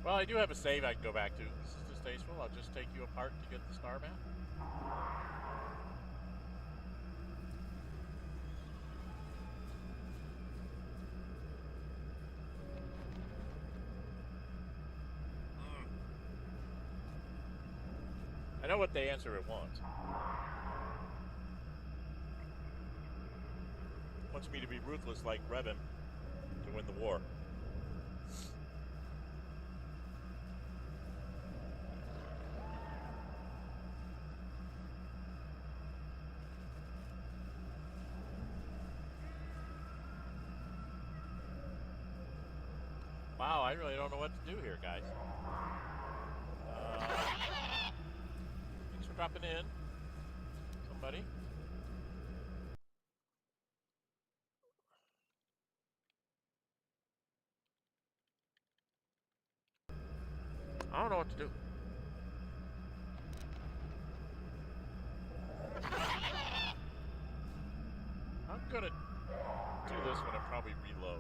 Well, I do have a save I can go back to. This is distasteful. I'll just take you apart to get the star map. I know what the answer it wants. It wants me to be ruthless like Revan to win the war. Wow, I really don't know what to do here, guys. Thanks for dropping in, somebody. I don't know what to do. I'm gonna do this when I probably reload.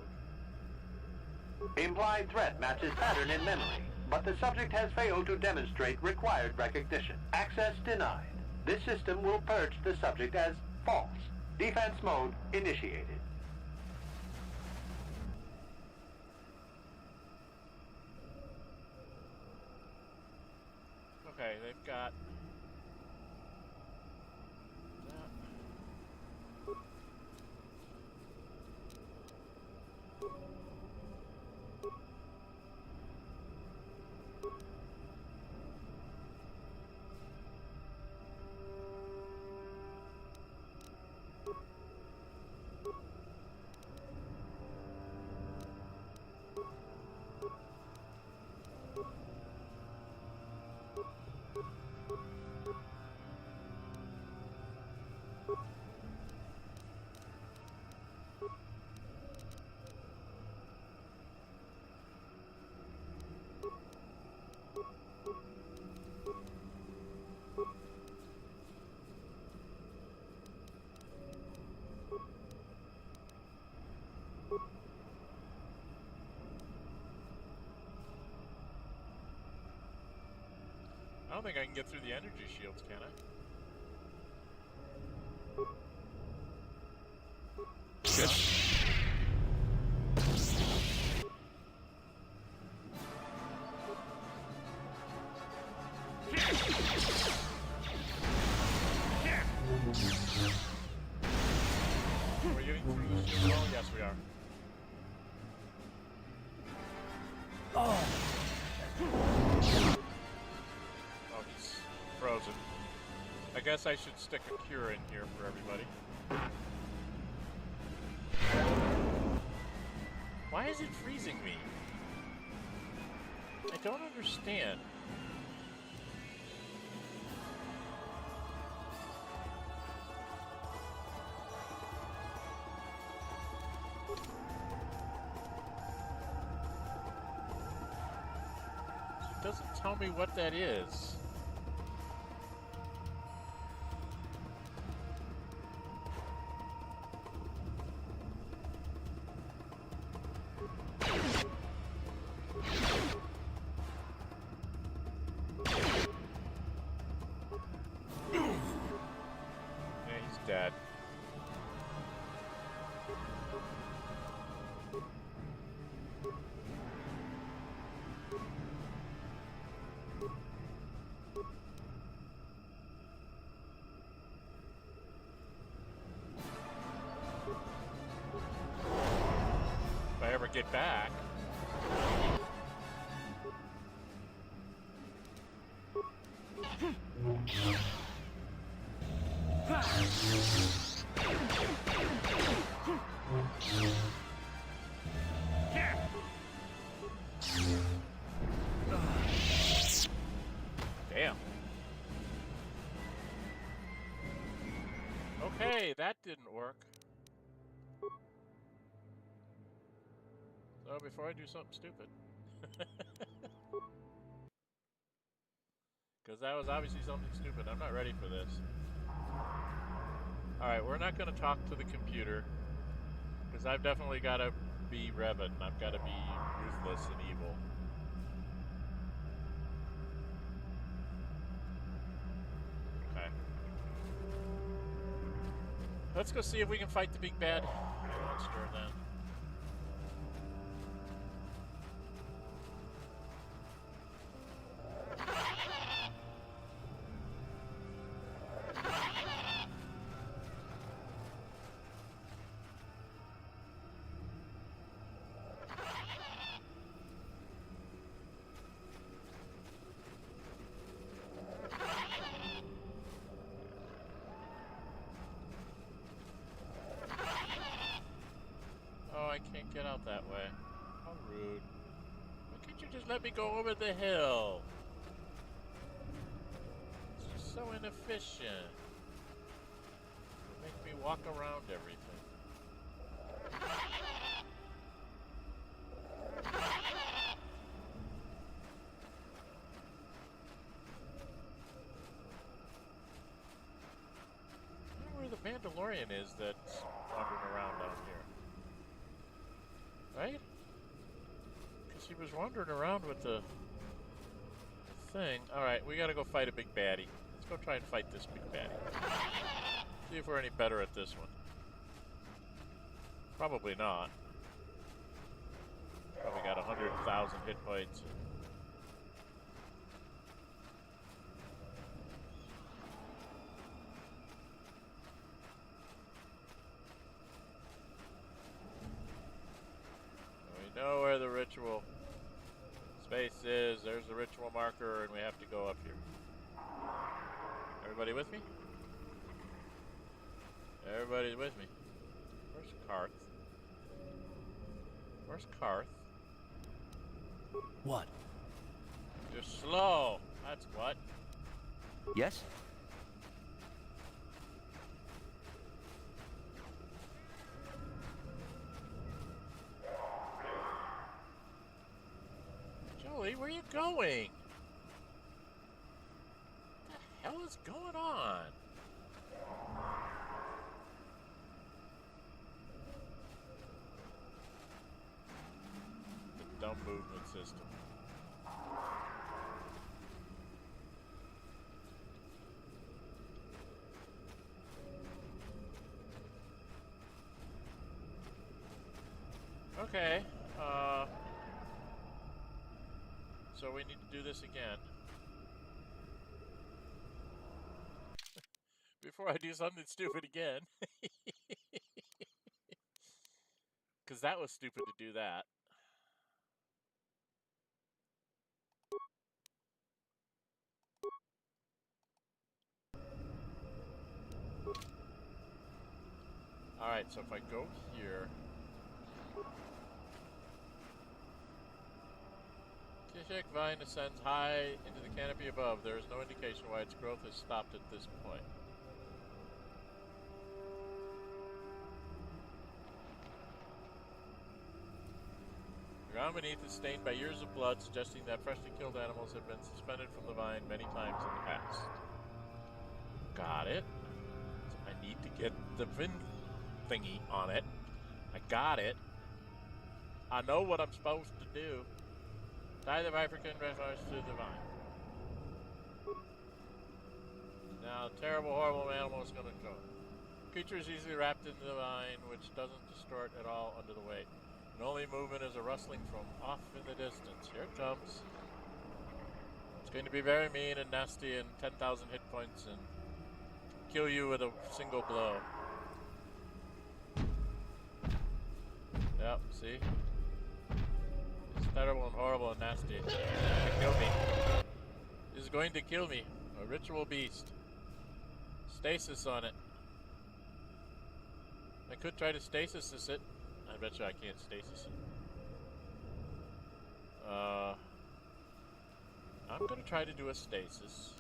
Implied threat matches pattern in memory, but the subject has failed to demonstrate required recognition. Access denied. This system will purge the subject as false. Defense mode initiated. Okay, they've got I don't think I can get through the energy shields, can I? Are we getting through the shield? Oh, yes, we are. Oh, he's frozen. I guess I should stick a cure in here for everybody. Why is it freezing me? I don't understand. It doesn't tell me what that is. Dead. If I ever get back. Damn. Okay, that didn't work. So before I do something stupid. Because that was obviously something stupid. I'm not ready for this. Alright, we're not going to talk to the computer. Because I've definitely got to be Revan. I've got to be ruthless and evil. Okay. Let's go see if we can fight the big bad monster then. I can't get out that way. How rude. Why can't you just let me go over the hill? It's just so inefficient. You make me walk around everything. I wonder where the Mandalorian is that's wandering around down here. Right? Because he was wandering around with the thing. Alright, we gotta go fight a big baddie. Let's go try and fight this big baddie. See if we're any better at this one. Probably not. Probably got 100,000 hit points. Know where the ritual space is. There's the ritual marker, and we have to go up here. Everybody with me? Everybody's with me. Where's Karth? Where's Karth? What? You're slow. That's what. Yes? Where are you going? What the hell is going on? The dumb movement system. Okay, so we need to do this again. Before I do something stupid again. Because that was stupid to do that. Alright, so if I go here... Kishik vine ascends high into the canopy above. There is no indication why its growth has stopped at this point. The ground beneath is stained by years of blood, suggesting that freshly killed animals have been suspended from the vine many times in the past. Got it. So I need to get the fin thingy on it. I got it. I know what I'm supposed to do. Tie the Viperkin reference to the vine. Now, terrible, horrible animal is going to go. Creature is easily wrapped into the vine, which doesn't distort at all under the weight. And only movement is a rustling from off in the distance. Here it comes. It's going to be very mean and nasty and 10,000 hit points and kill you with a single blow. Yep, see? It's terrible and horrible and nasty. It's going to kill me. It's going to kill me. A ritual beast. Stasis on it. I could try to stasis it. I bet you I can't stasis it. I'm going to try to do a stasis.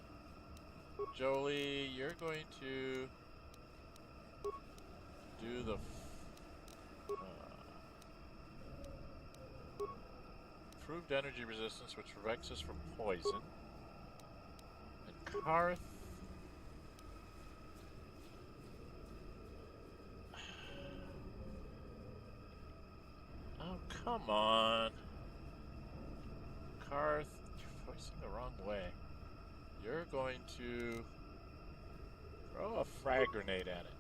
Jolie, you're going to do the improved energy resistance, which protects us from poison. And Karth, Come on. Karth, you're facing the wrong way. You're going to throw a frag grenade at it.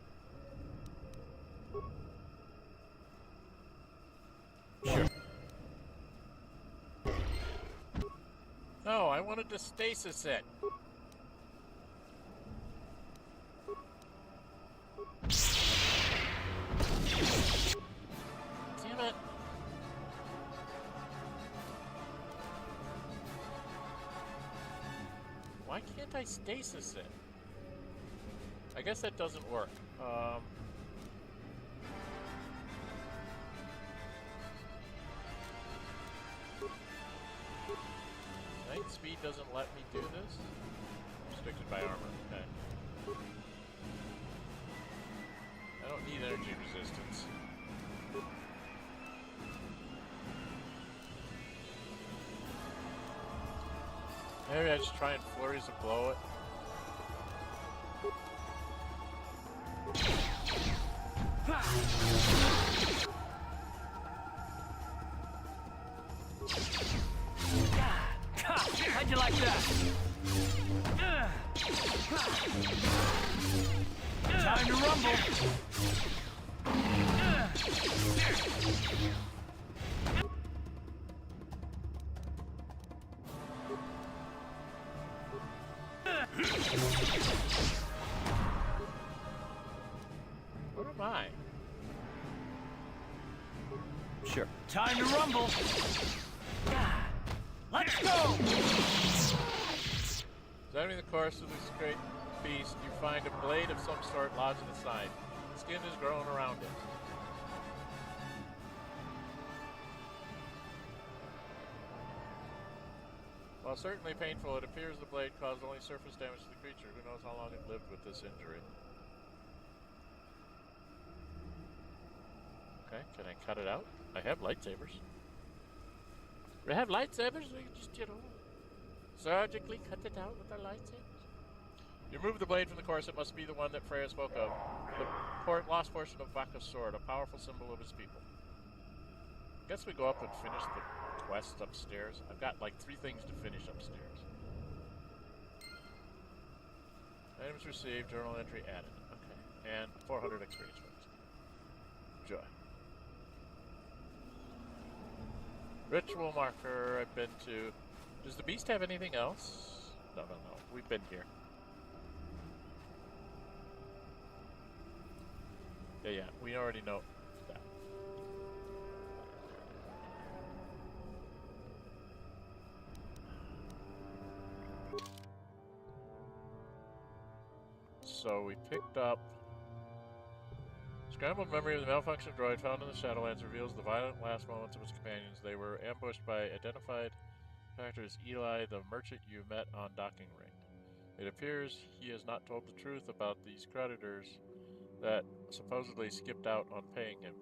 Sure. No, I wanted to stasis it. Damn it. Why can't I stasis it? I guess that doesn't work. Night speed doesn't let me do this. Restricted by armor. Okay. I don't need energy resistance. Maybe I just try and flurries of blow it. How'd you like that? Time to rumble. What am I? Sure. Time to rumble. Let's go! Examining the course of this great beast, you find a blade of some sort lodged in the side. Skin is grown around it. While certainly painful, it appears the blade caused only surface damage to the creature. Who knows how long it lived with this injury? Okay, can I cut it out? I have lightsabers. We have lightsabers, we can just, you know, surgically cut it out with our lightsabers. You remove the blade from the course, it must be the one that Freya spoke of. The lost portion of Vaka's sword, a powerful symbol of his people. I guess we go up and finish the quest upstairs. I've got like 3 things to finish upstairs. Items received, journal entry added. Okay, and 400 experience points. Enjoy. Ritual marker I've been to. Does the beast have anything else? No. We've been here. Yeah, we already know that. So we picked up scrambled memory of the malfunctioned droid found in the Shadowlands reveals the violent last moments of its companions. They were ambushed by identified factors Eli, the merchant you met on docking ring. It appears he has not told the truth about these creditors that supposedly skipped out on paying him.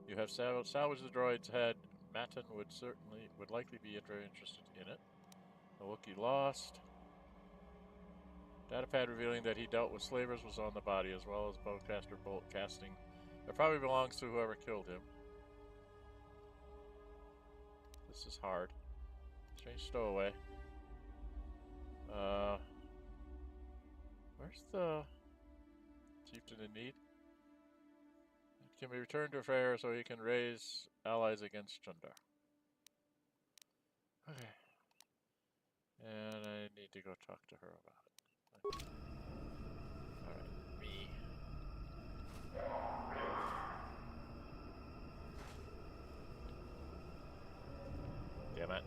You have salvaged the droid's head. Matten would likely be interested in it. The Wookiee lost. Datapad revealing that he dealt with slavers was on the body, as well as bowcaster bolt casting. That probably belongs to whoever killed him. This is hard. Strange stowaway. Where's the chieftain in need? It can be returned to Freyr so he can raise allies against Chundar. Okay. And I need to go talk to her about it. Okay. Alright, me. Damn it.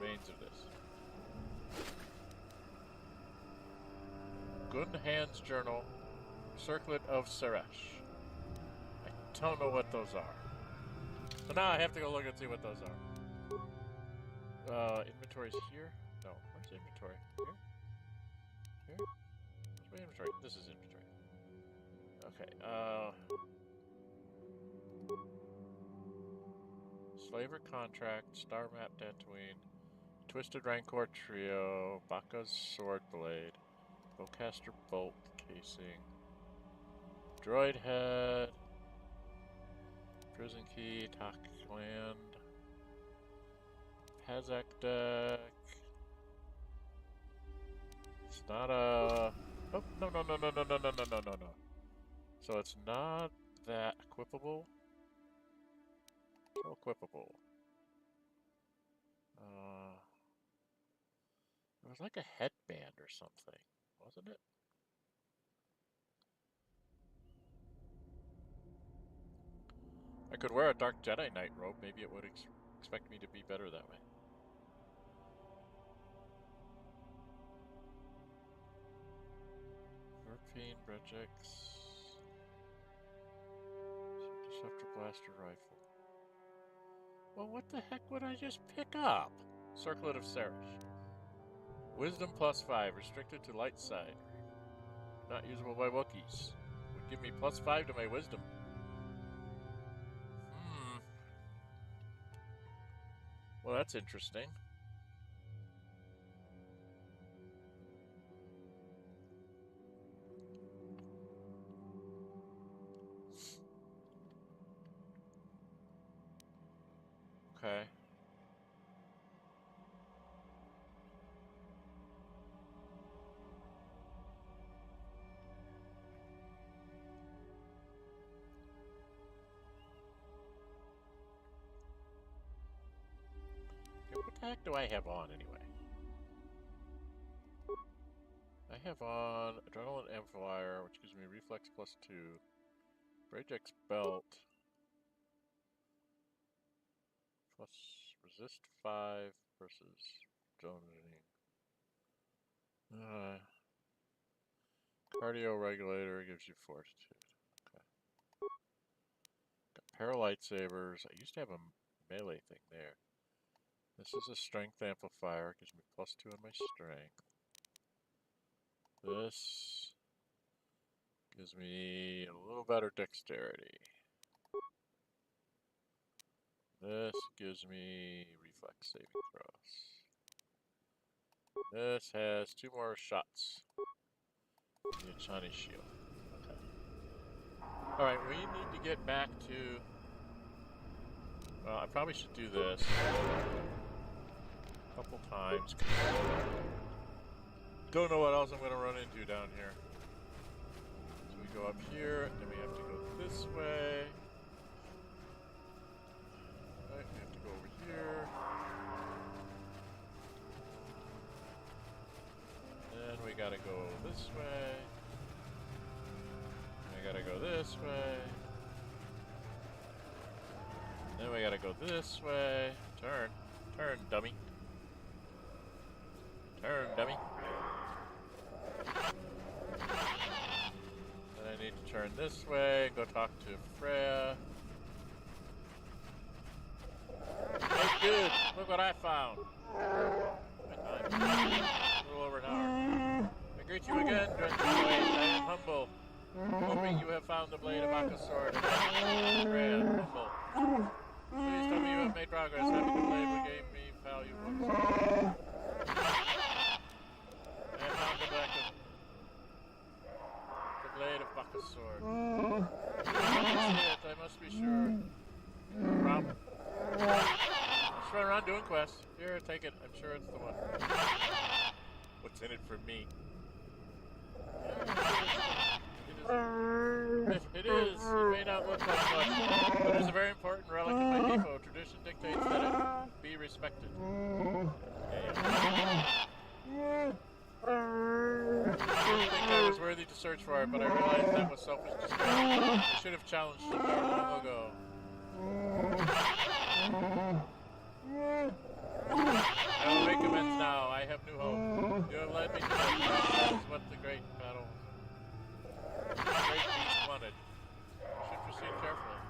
Remains of this. Gunhan's Journal, Circlet of Seresh. I don't know what those are. So now I have to go look and see what those are. Inventory's here? No, where's inventory? Here? Here? Where's my inventory? This is inventory. Okay, Slaver Contract, Star Map Dantooine, Twisted Rancor Trio, Baka's Sword Blade. Bowcaster bolt casing. Droid head. Prison key, Talk Land. Pazak deck. It's not a... Oh, no. So it's not that equipable. So equipable. It was like a headband or something, wasn't it? I could wear a Dark Jedi Knight robe. Maybe it would expect me to be better that way. Verpine, Bregex. Disruptor Blaster Rifle. Well, what the heck would I just pick up? Circlet of Sarish. Wisdom +5, restricted to light side. Not usable by Wookiees. Would give me +5 to my wisdom. Well, that's interesting. Okay. What the heck do I have on anyway? I have on Adrenaline Amplifier, which gives me Reflex +2. Bragex Belt. Plus Resist 5 versus Jonesing. Cardio Regulator gives you Fortitude. Okay. Got Paralyte Sabers. I used to have a melee thing there. This is a Strength Amplifier. Gives me +2 on my Strength. This gives me a little better Dexterity. This gives me Reflex saving throws. This has 2 more shots. The Achani Shield. Okay. Alright, we need to get back to... Well, I probably should do this a couple times. Don't know what else I'm going to run into down here. So we go up here, and then we have to go this way. Right, we have to go over here. Then we gotta go this way. And we gotta go this way. Then we gotta go this way. Turn. Turn, dummy. Turn, dummy. Then I need to turn this way and go talk to Freya. Hey dude, look what I found. A little over an hour. I greet you again, Dren608. I am humble. Hoping you have found the blade of Akasword and Freya, humble. Please tell me you have made progress. Having the blade will gain me valuable. I have found the blade of Akasword. I must be sure. No problem. Just run around doing quests. Here, take it. I'm sure it's the one. What's in it for me? It is. It may not look like much, but it is a very important relic in my depot. Tradition dictates that it be respected. I didn't think I was worthy to search for it, but I realized that was selfish despair. I should have challenged it long ago. I will make amends now. I have new hope. You have led me to that is what the great battle, the great beast wanted. I should proceed carefully.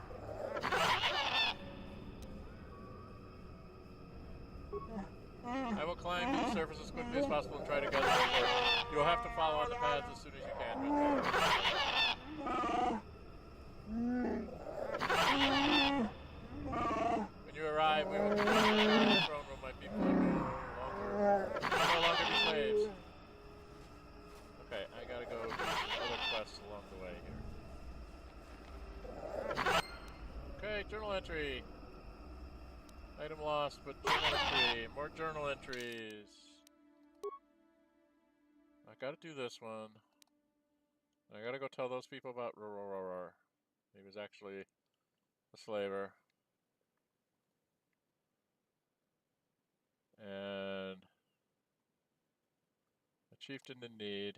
I will climb to the surface as quickly as possible and try to gather support. You will have to follow on the paths as soon as you can. When you arrive, we will return to the throne room. My people will no longer be slaves. Okay, Journal entry. Item lost, but journal entry. More journal entries. I gotta do this one. I gotta go tell those people about Roar. He was actually a slaver. And a chieftain in need.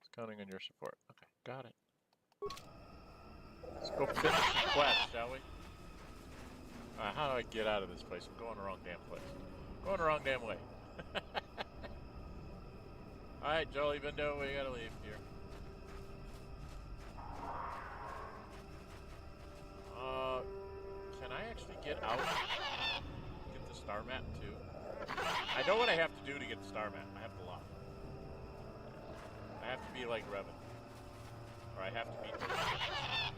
It's counting on your support. Okay, got it. Let's go finish the quest, shall we? How do I get out of this place? I'm going the wrong damn place. Going the wrong damn way. Alright, Jolly Bindo, we gotta leave here. Can I actually get out? Get the star map too? I know what I have to do to get the star map. I have to lock. I have to be like Revan. Or I have to beat those guys.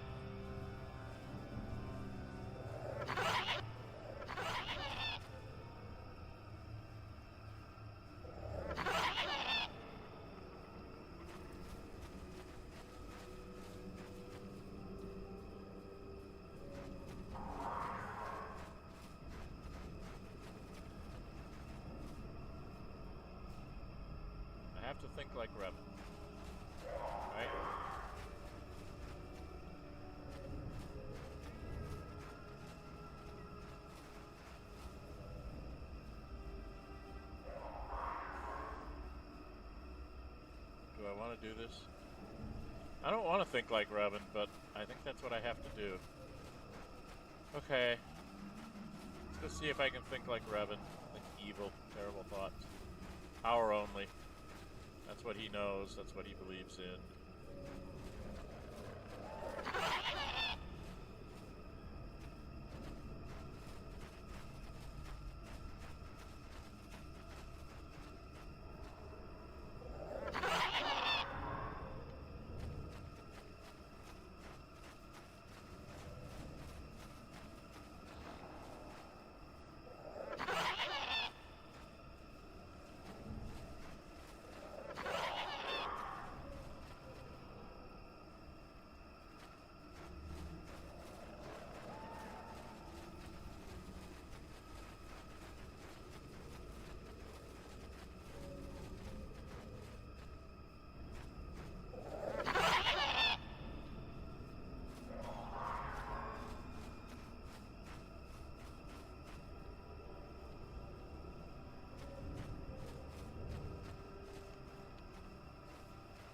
I have to think like Revan. Right? Do I want to do this? I don't want to think like Revan, but I think that's what I have to do. Okay. Let's go see if I can think like Revan. Think evil, terrible thoughts. Power only. That's what he knows. That's what he believes in.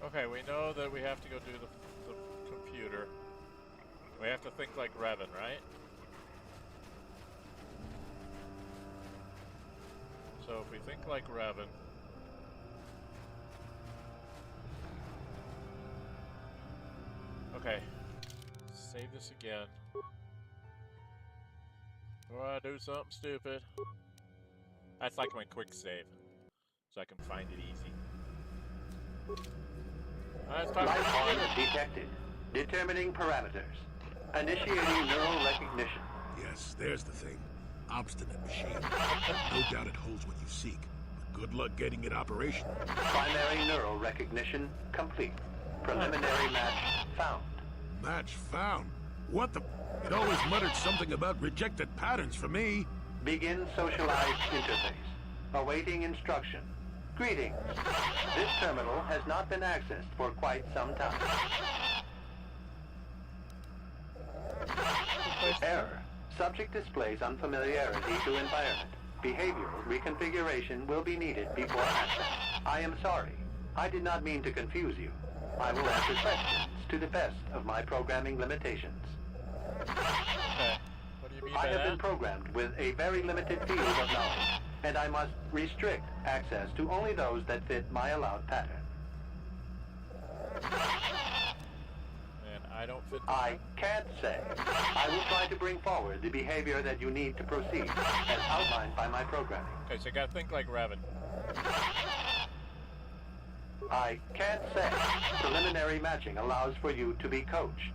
Okay, we know that we have to go do the computer. We have to think like Revan, right? So if we think like Revan... Okay. Save this again. Before I do something stupid. That's like my quick save. So I can find it easy. Life form detected. Determining parameters. Initiating neural recognition. Yes, there's the thing. Obstinate machine. No doubt it holds what you seek, but good luck getting it operational. Primary neural recognition complete. Preliminary match found. Match found? What the... It always muttered something about rejected patterns for me. Begin socialized interface. Awaiting instruction. Greetings. This terminal has not been accessed for quite some time. Error. Subject displays unfamiliarity to environment. Behavioral reconfiguration will be needed before access. I am sorry. I did not mean to confuse you. I will answer questions to the best of my programming limitations. Okay. What do you mean by I have that? been programmed with a very limited field of knowledge, and I must restrict access to only those that fit my allowed pattern. And I don't fit the I can't say. I will try to bring forward the behavior that you need to proceed, as outlined by my programming. Okay, so you gotta think like Revan. I can't say. Preliminary matching allows for you to be coached.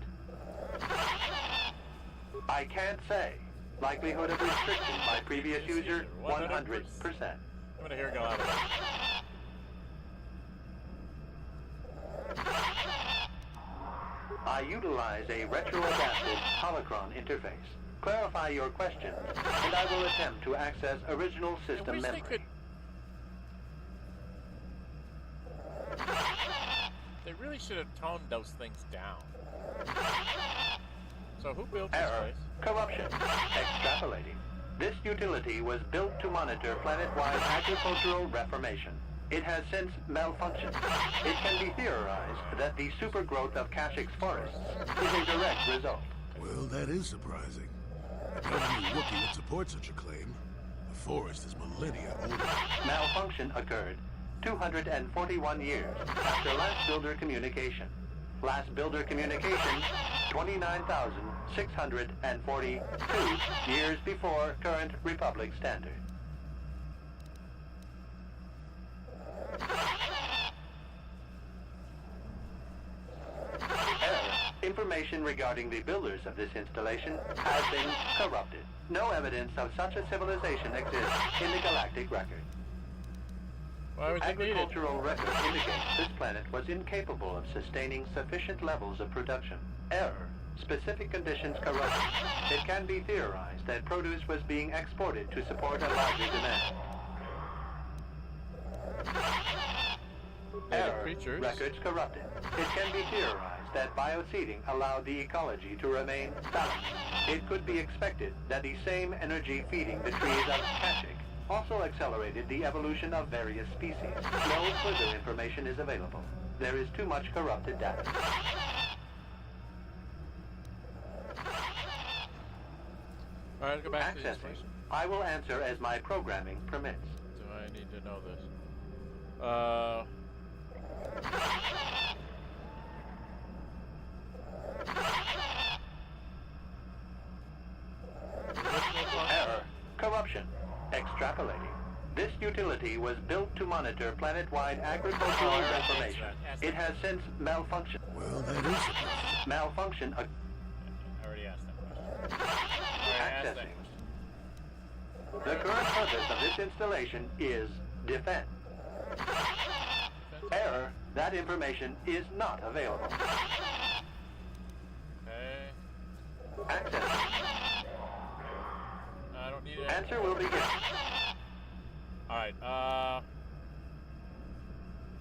I can't say. Likelihood of restriction by previous user, 100%. I'm gonna hear go out of it. I utilize a retro-adapted holocron interface. Clarify your questions, and I will attempt to access original system memory. They really should have toned those things down. So who built this Error. place? Corruption. Extrapolating. This utility was built to monitor planet-wide agricultural reformation. It has since malfunctioned. It can be theorized that the supergrowth of Kashyk's forests is a direct result. Well, that is surprising. I doubt any Wookiee would support such a claim. The forest is millennia old. Malfunction occurred 241 years after last builder communication. Last builder communication, 29,642 years before current Republic standard. Error. Information regarding the builders of this installation has been corrupted. No evidence of such a civilization exists in the galactic record. Why was it needed? Agricultural record indicates this planet was incapable of sustaining sufficient levels of production. Error. Specific conditions corrupted. It can be theorized that produce was being exported to support a larger demand. Error. Creatures. Records corrupted. It can be theorized that bioseeding allowed the ecology to remain balanced. It could be expected that the same energy feeding the trees of Kashyk also accelerated the evolution of various species. No further information is available. There is too much corrupted data. Alright, go back to the Accessing. installation. I will answer as my programming permits. Do I need to know this? Error. Corruption. Extrapolating. This utility was built to monitor planet-wide agricultural reformation. It has since malfunctioned. Well, that is surprising. Malfunction. I already asked that question. Accessing. The current purpose of this installation is defense. Error. That information is not available. Okay. Accessing. I don't need it. Answer will be given. Alright,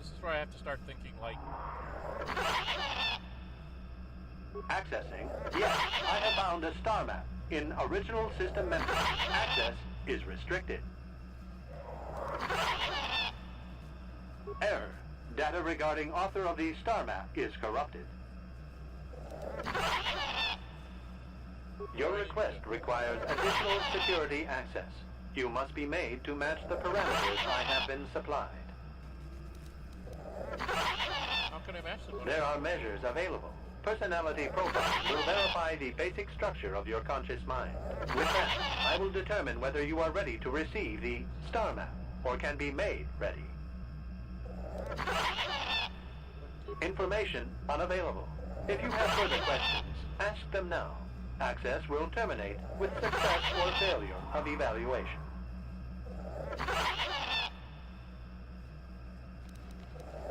this is where I have to start thinking like... Accessing. Yes, I have found a star map in original system memory. Access is restricted. Error. Data regarding author of the star map is corrupted. Your request requires additional security access. You must be made to match the parameters I have been supplied. How can I match them? There are measures available. Personality profiles will verify the basic structure of your conscious mind. With that, I will determine whether you are ready to receive the star map, or can be made ready. Information unavailable. If you have further questions, ask them now. Access will terminate with success or failure of evaluation.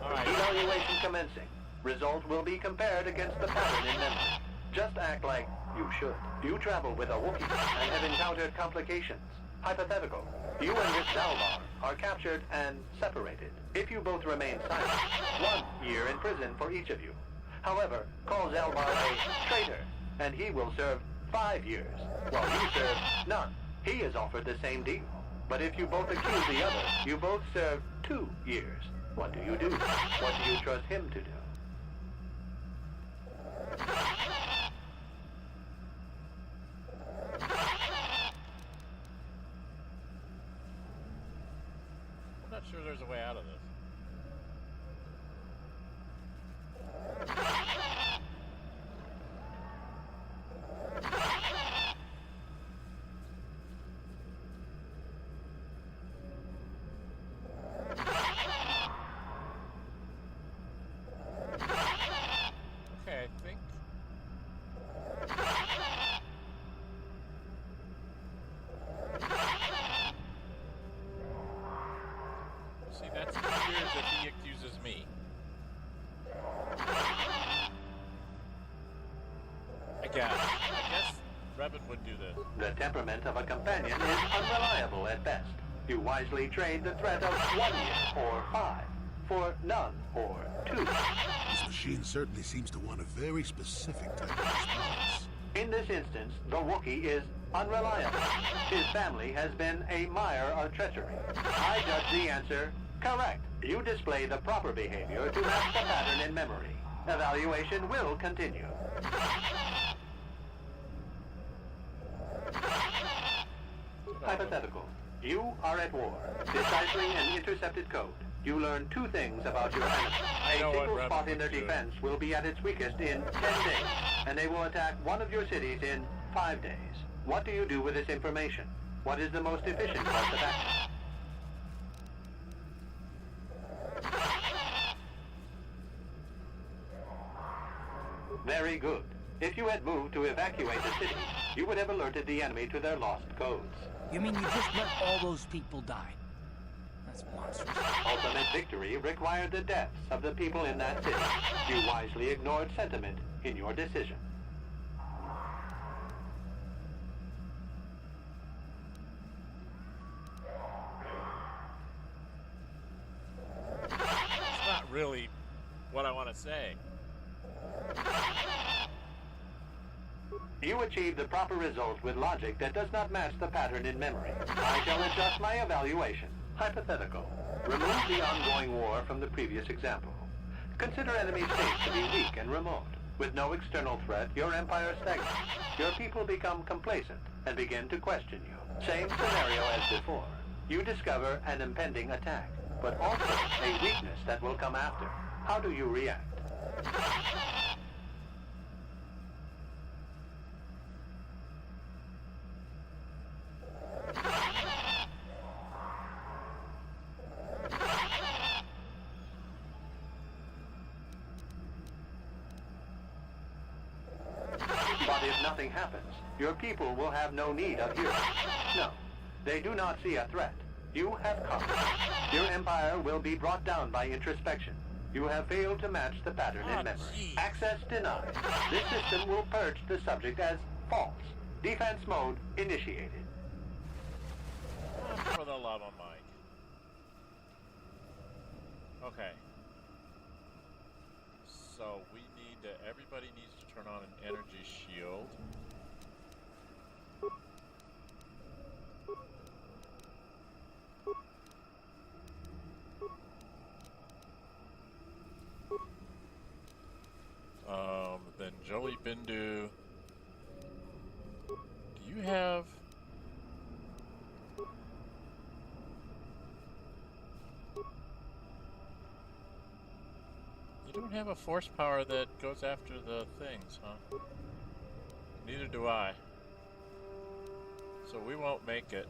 Alright. Evaluation commencing. Result will be compared against the pattern in memory. Just act like you should. You travel with a Wookiee and have encountered complications. Hypothetical. You and this Zalbar are captured and separated. If you both remain silent, 1 year in prison for each of you. However, call Zalbar a traitor, and he will serve 5 years, while you serve none. He is offered the same deal. But if you both accuse the other, you both serve 2 years. What do you do? What do you trust him to do? I'm not sure there's a way out of this. guess. I guess Revan would do this. The temperament of a companion is unreliable at best. You wisely trade the threat of 1 year or 5 for none or 2. This machine certainly seems to want a very specific type of response. In this instance, the Wookiee is unreliable. His family has been a mire of treachery. I judge the answer correct. You display the proper behavior to match the pattern in memory. Evaluation will continue. Hypothetical. You are at war, deciphering an intercepted code. You learn 2 things about your enemy. A single spot in their defense will be at its weakest in 10 days, and they will attack one of your cities in 5 days. What do you do with this information? What is the most efficient course of action? Very good. If you had moved to evacuate the city, you would have alerted the enemy to their lost codes. You mean you just let all those people die? That's monstrous. Ultimate victory required the deaths of the people in that city. You wisely ignored sentiment in your decision. It's not really what I want to say. You achieve the proper result with logic that does not match the pattern in memory. I shall adjust my evaluation. Hypothetical. Remove the ongoing war from the previous example. Consider enemy states to be weak and remote. With no external threat, your empire stagnates. Your people become complacent and begin to question you. Same scenario as before. You discover an impending attack, but also a weakness that will come after. How do you react? But if nothing happens, your people will have no need of heroes. No, they do not see a threat. You have conquered. Your empire will be brought down by introspection. You have failed to match the pattern in memory. Geez. Access denied. This system will purge the subject as false. Defense mode initiated. For the love of Mike. Okay. So we need to, everybody needs to turn on an energy shield. Then Joey Bindu. Do you have... You don't have a force power that goes after the things, huh? Neither do I. So we won't make it.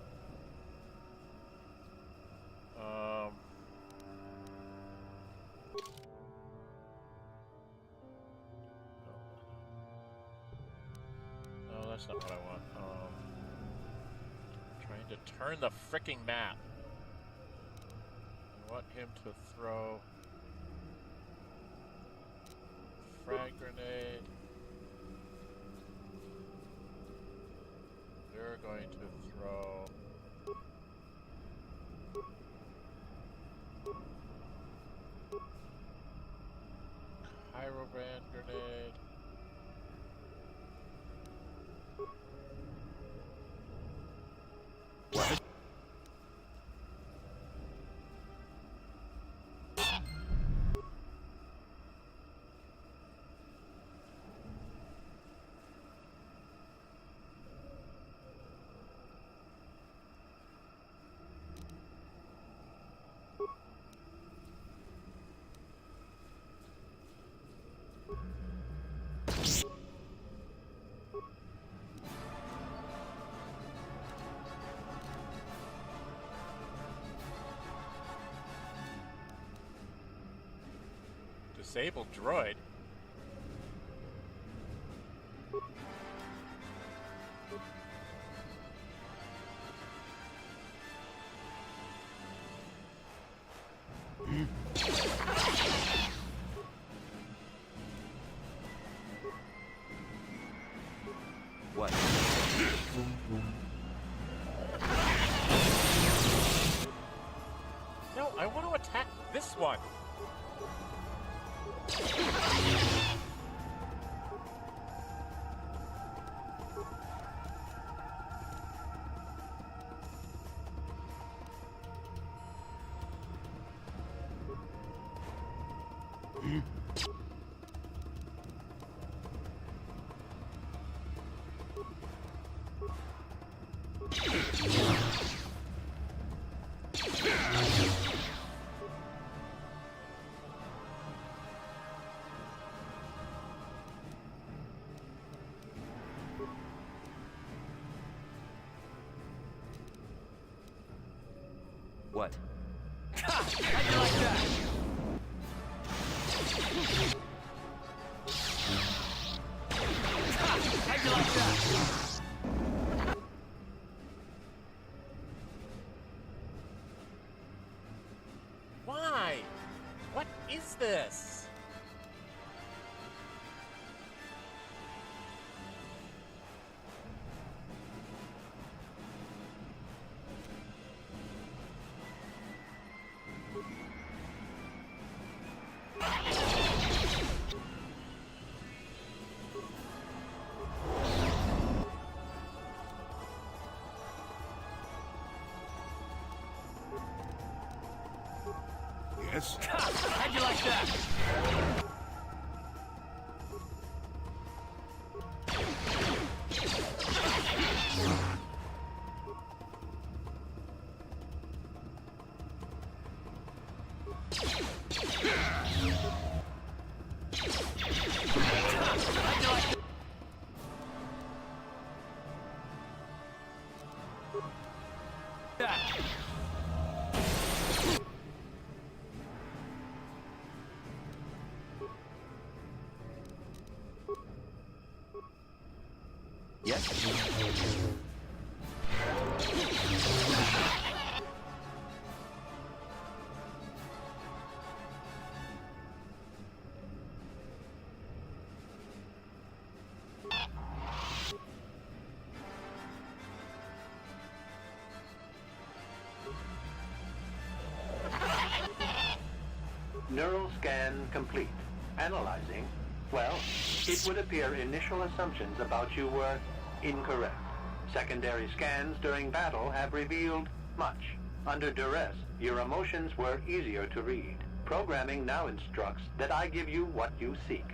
No, that's not what I want. Trying to turn the fricking map. I want him to throw frag grenade. They're going to throw Pyrobrand grenade. What? Disabled droid. No, I want to attack this one. What? How'd you like that? How'd you like that? Why? What is this? Yes? How'd you like that? Yes? Neural scan complete. Analyzing. Well, it would appear initial assumptions about you were incorrect. Secondary scans during battle have revealed much. Under duress, your emotions were easier to read. Programming now instructs that I give you what you seek.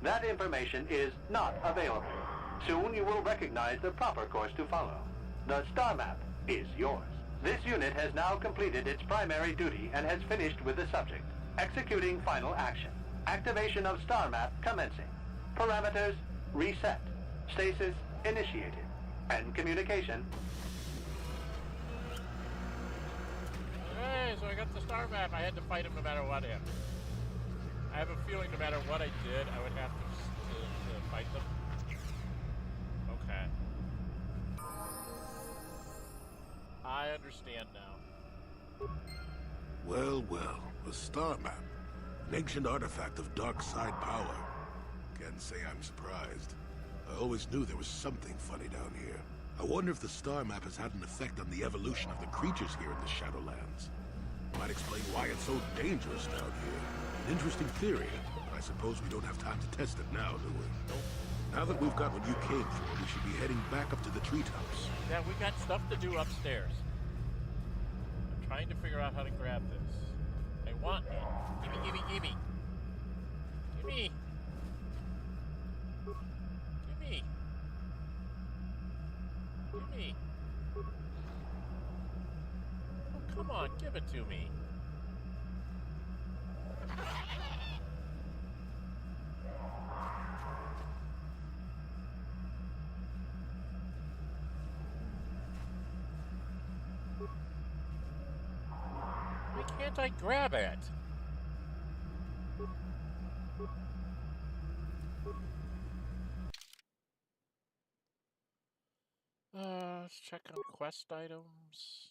That information is not available. Soon you will recognize the proper course to follow. The star map is yours. This unit has now completed its primary duty and has finished with the subject. Executing final action. Activation of star map commencing. Parameters reset. Stasis initiated. And communication. Hey, so I got the star map. I had to fight him no matter what happened. I have a feeling no matter what I did, I would have to fight them. Okay. I understand now. Well, well, a star map. An ancient artifact of dark side power. Can't say I'm surprised. I always knew there was something funny down here. I wonder if the star map has had an effect on the evolution of the creatures here in the Shadowlands. Might explain why it's so dangerous down here. An interesting theory, but I suppose we don't have time to test it now, do we? Nope. Now that we've got what you came for, we should be heading back up to the treetops. Yeah, we got stuff to do upstairs. I'm trying to figure out how to grab this. They want me. Gimme, gimme, gimme. Gimme. Gimme. Gimme. Oh, come on, give it to me. Why can't I grab it? Let's check on quest items.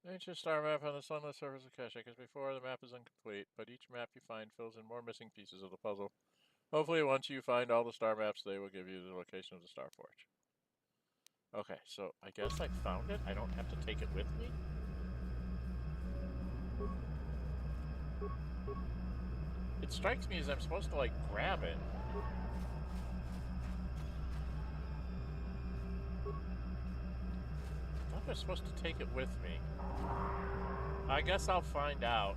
Ancient star map on the sunless surface of Kesha, because before the map is incomplete, but each map you find fills in more missing pieces of the puzzle. Hopefully once you find all the star maps, they will give you the location of the Star Forge. Okay, so I guess I found it. I don't have to take it with me? It strikes me as I'm supposed to, like, grab it. I thought I was supposed to take it with me. I guess I'll find out.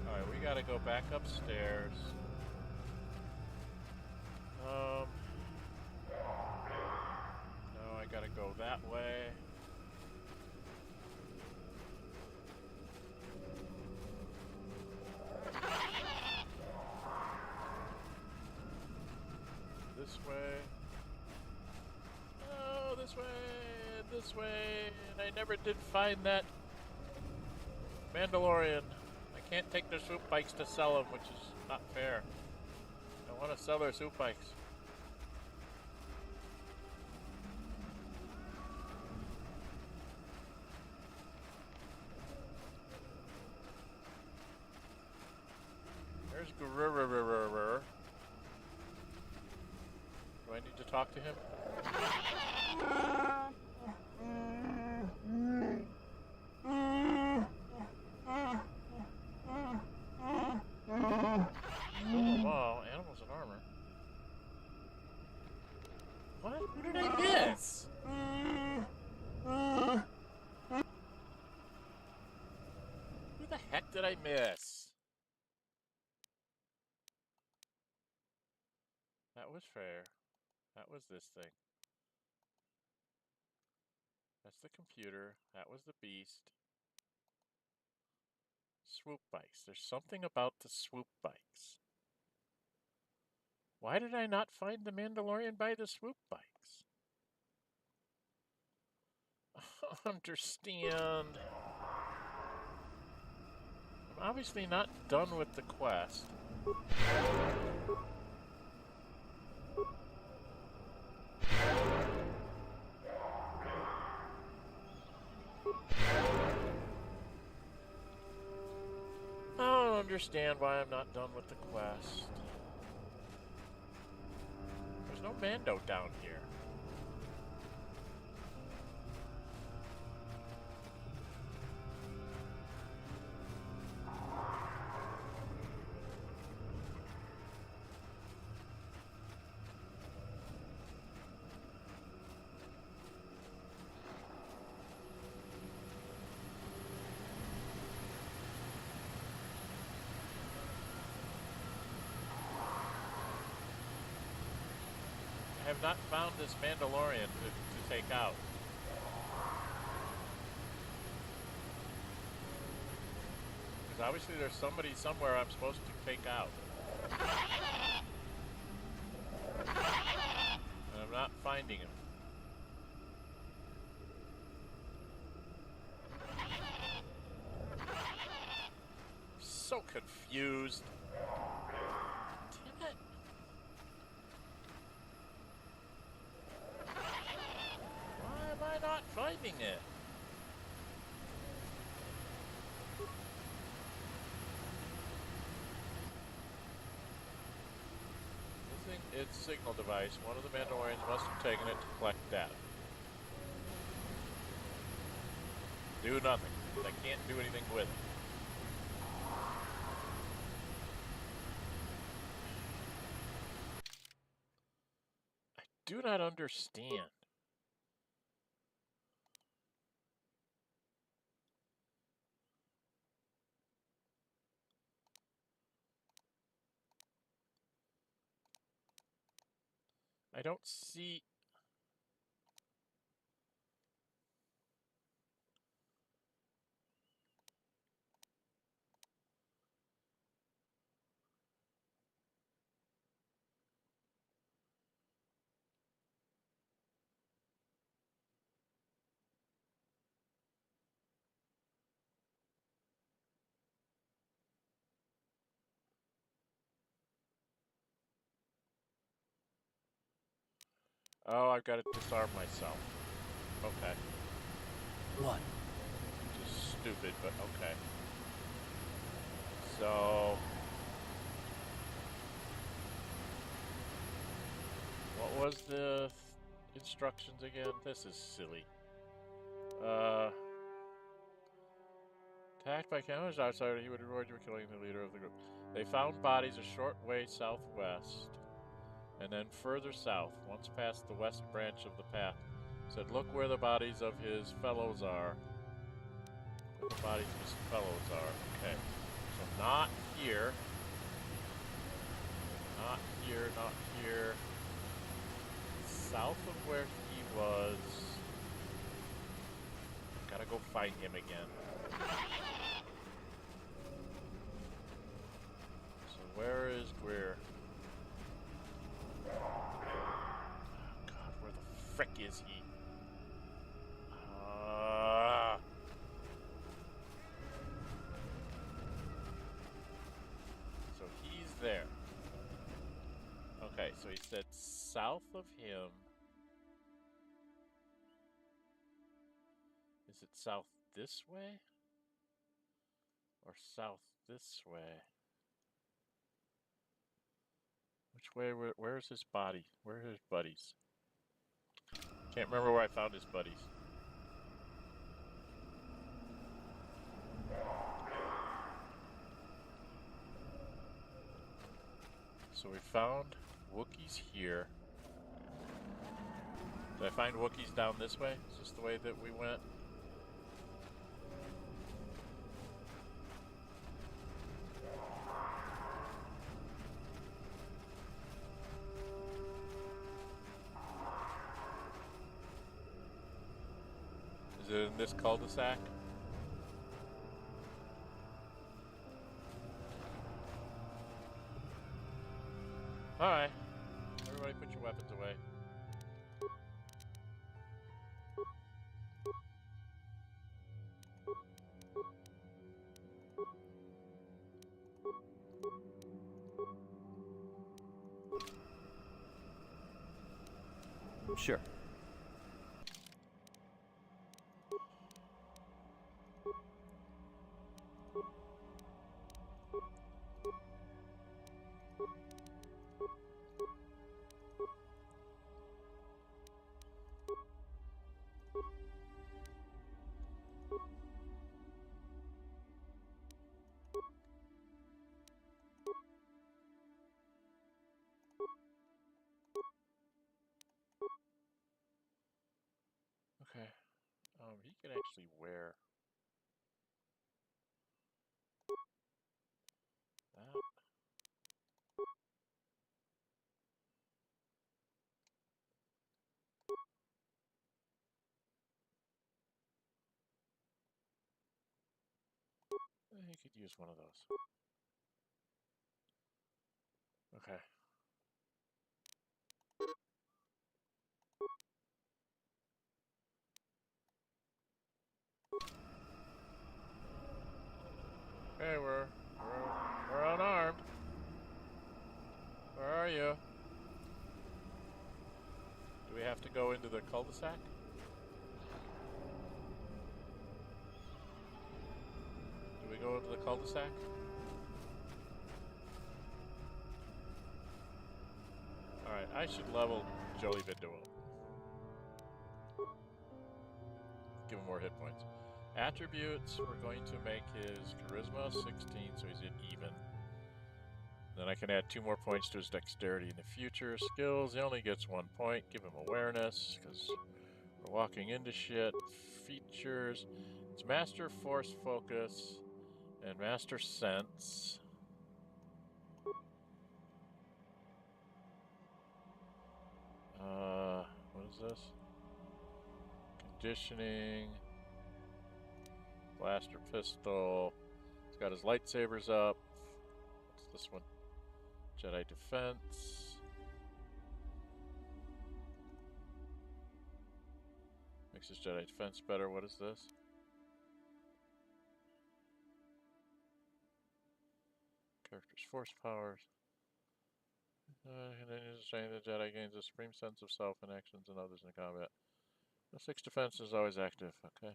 Alright, we gotta go back upstairs. No, I gotta go that way. This way. No, this way, this way. And I never did find that Mandalorian. I can't take their swoop bikes to sell them, which is not fair. I want to sell their swoop bikes. There's Grrrr. Do I need to talk to him? Oh, wow, animals in armor. What? Who did I miss? Who the heck did I miss? That was fair. That was this thing. That's the computer. That was the beast. Swoop bikes. There's something about the swoop bikes. Why did I not find the Mandalorian by the swoop bikes? Understand. I'm obviously not done with the quest. I don't understand why I'm not done with the quest. There's no Mando down here. I have not found this Mandalorian to take out. Because obviously there's somebody somewhere I'm supposed to take out. And I'm not finding him. So confused. Damn it. Why am I not finding it? Using its signal device, one of the Mandalorians must have taken it to collect data. Do nothing. I can't do anything with it. I do not understand. I don't see... Oh, I've got to disarm myself. Okay. What? Just stupid, but okay. So... what was the instructions again? This is silly. Attacked by cameras outside, he would reward you for killing the leader of the group. They found bodies a short way southwest, and then further south, once past the west branch of the path. Said, look where the bodies of his fellows are. Where the bodies of his fellows are. Okay. So not here. Not here, not here. South of where he was. Gotta go find him again. So where is Greer? Oh God, where the frick is he? So he's there. Okay, so he said south of him. Is it south this way? Or south this way? Which way? Where's his body? Where are his buddies? Can't remember where I found his buddies. So we found Wookiees here. Did I find Wookiees down this way? Is this the way that we went? Is it in this cul-de-sac? Alright. Everybody put your weapons away. Sure. Okay. He can actually wear that. He could use one of those. Okay. Okay, we're unarmed. Where are you? Do we have to go into the cul-de-sac? Do we go into the cul-de-sac? Alright, I should level Joey Vinduo. Give him more hit points. Attributes, we're going to make his charisma 16, so he's at even. Then I can add 2 more points to his dexterity in the future. Skills, he only gets 1 point. Give him awareness, because we're walking into shit. Features, it's Master Force Focus and Master Sense. What is this? Conditioning. Blaster pistol. He's got his lightsabers up. What's this one? Jedi defense. Makes his Jedi defense better. What is this? Character's force powers. Continues to strengthen the Jedi gains a supreme sense of self in actions and others in combat. The 6 defense is always active. Okay.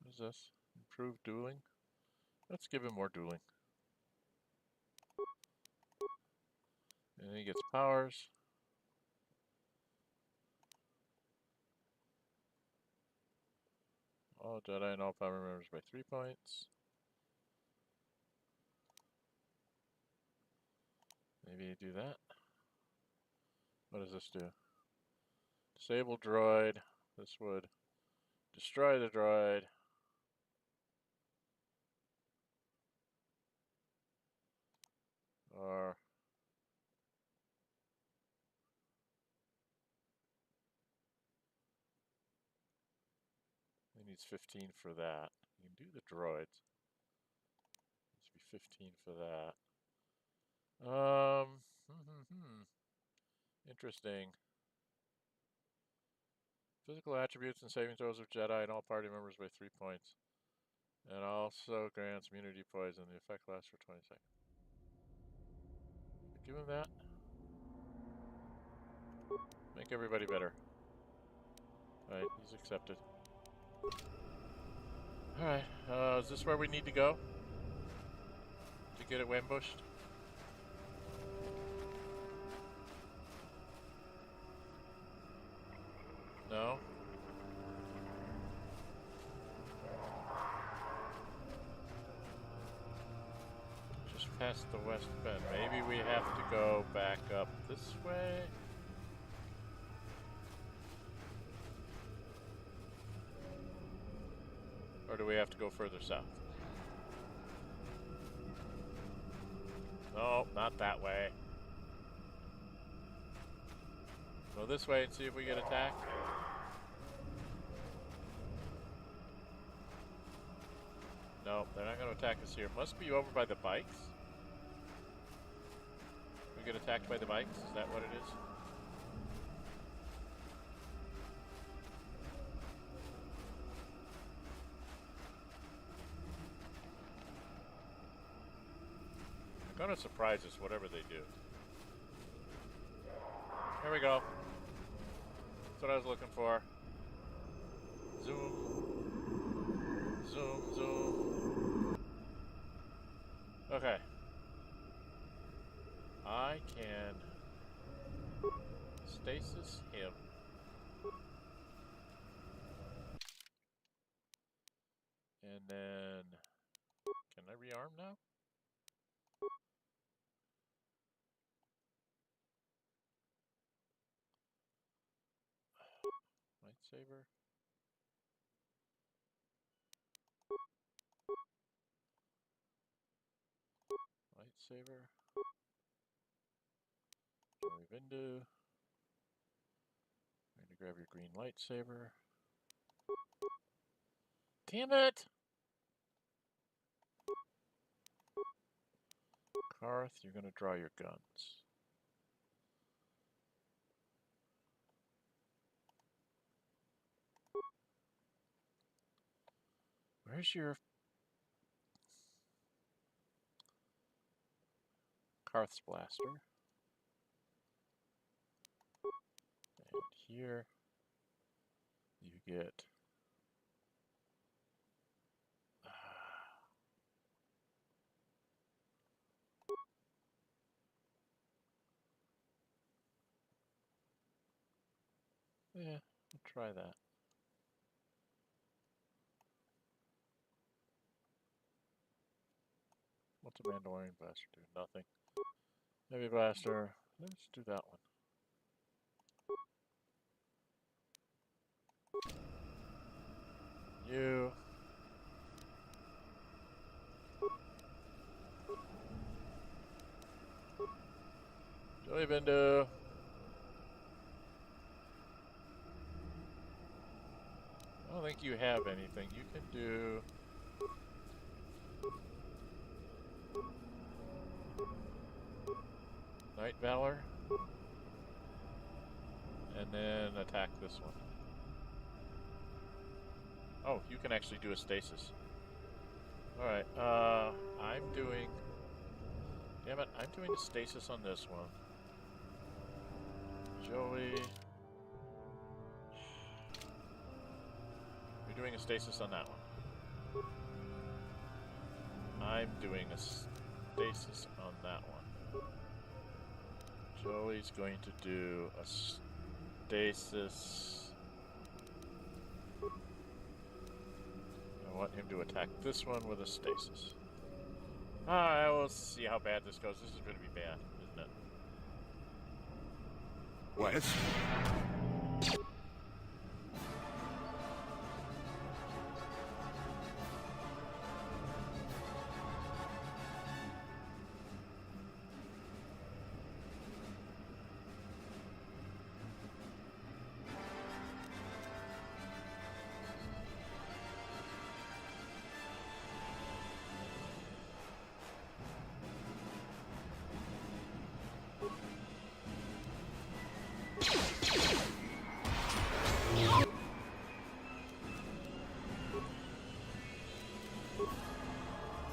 What is this? Improved dueling? Let's give him more dueling. And then he gets powers. All Jedi and all power members by 3 points. Maybe do that. What does this do? Disable droid. This would destroy the droid. Or he needs 15 for that. You can do the droids. Needs to be 15 for that. Interesting. Physical attributes and saving throws of Jedi and all party members by 3 points. And also grants immunity poison. The effect lasts for 20 seconds. Give him that. Make everybody better. Alright, he's accepted. Alright, is this where we need to go? To get it ambushed? No? Just past the west bend. Maybe we have to go back up this way? Or do we have to go further south? No, not that way. Go this way and see if we get attacked. No, they're not going to attack us here. Must be over by the bikes. We get attacked by the bikes? Is that what it is? They're going to surprise us, whatever they do. Here we go. That's what I was looking for. Zoom. Zoom, zoom. Okay. I can stasis him. And then, can I rearm now? Lightsaber. Lightsaber. Joey Vindu. I'm going to grab your green lightsaber. Damn it! Karth, you're going to draw your guns. Where's your Karth's blaster? And here you get yeah, we'll try that. What's a Mandalorian blaster do? Nothing. Heavy blaster. Let's do that one. You. Joey Vindu. I don't think you have anything. You can do Night Valor. And then attack this one. Oh, you can actually do a stasis. Alright, I'm doing Damn it, I'm doing a stasis on this one. Joey... You're doing a stasis on that one. I'm doing a stasis on that one. Joey's going to do a stasis. I want him to attack this one with a stasis. Alright, we'll see how bad this goes. This is going to be bad, isn't it? Wes?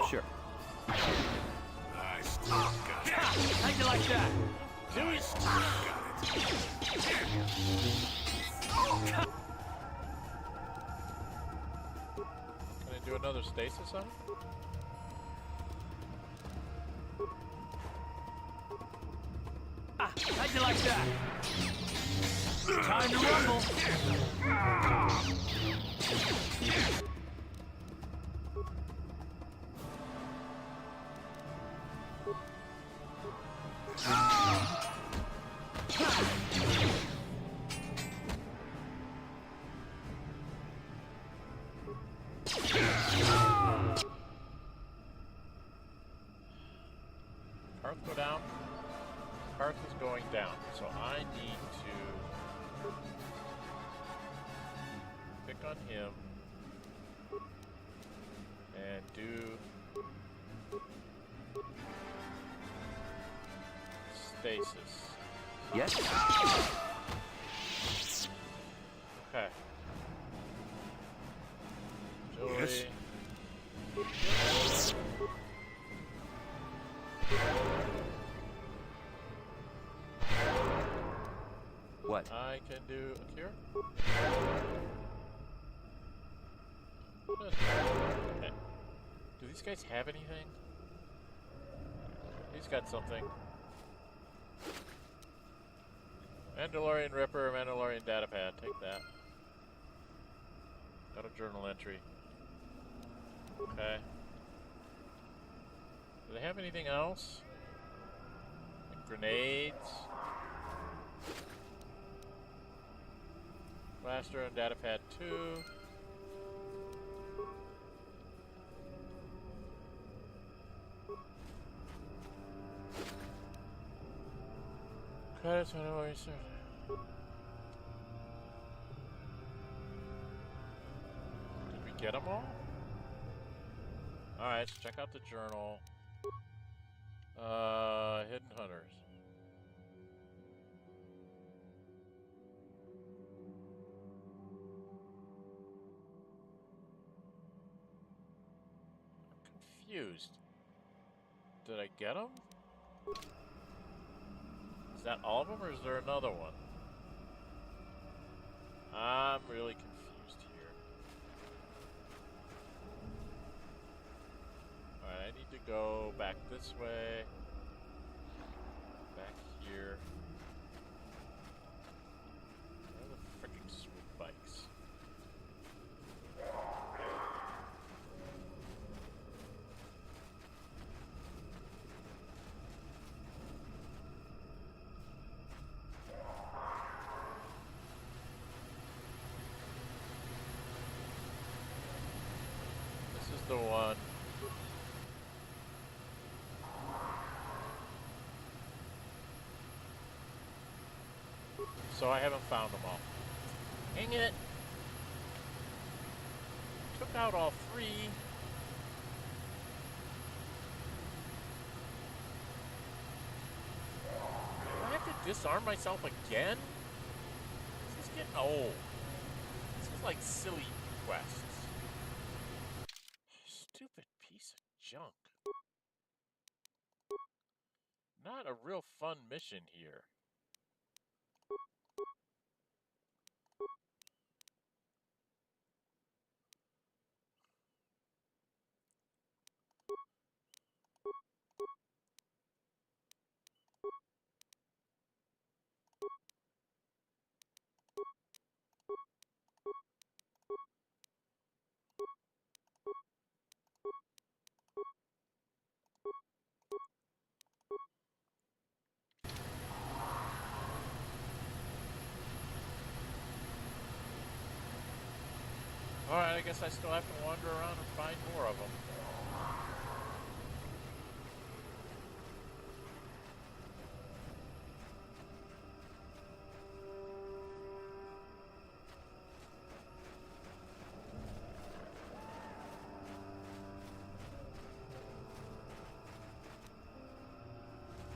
Sure. Nice. Got it. How'd you like that? Nice. Got it. Can I do another stasis on it? How'd you like that? Time to rumble. Karth go down. Karth is going down, so I need to pick on him and do stasis. Yes? Okay. Joey. Yes? What? I can do a cure. Okay. Do these guys have anything? He's got something. Mandalorian Ripper, Mandalorian Datapad. Take that. Got a journal entry. Okay. Do they have anything else? Like grenades? Blaster and Datapad 2. Credits on our research. Did we get them all? Alright, let's check out the journal. Hidden Hunters. I'm confused. Did I get them? Is that all of them, or is there another one? I'm really confused here. Alright, I need to go back this way. Back here. Where are the frickin' swoop bikes? This is the one. So I haven't found them all. Dang it! Took out all three. Do I have to disarm myself again? This is getting old. This is like silly quests. Stupid piece of junk. not a real fun mission here. Alright, I guess I still have to wander around and find more of them.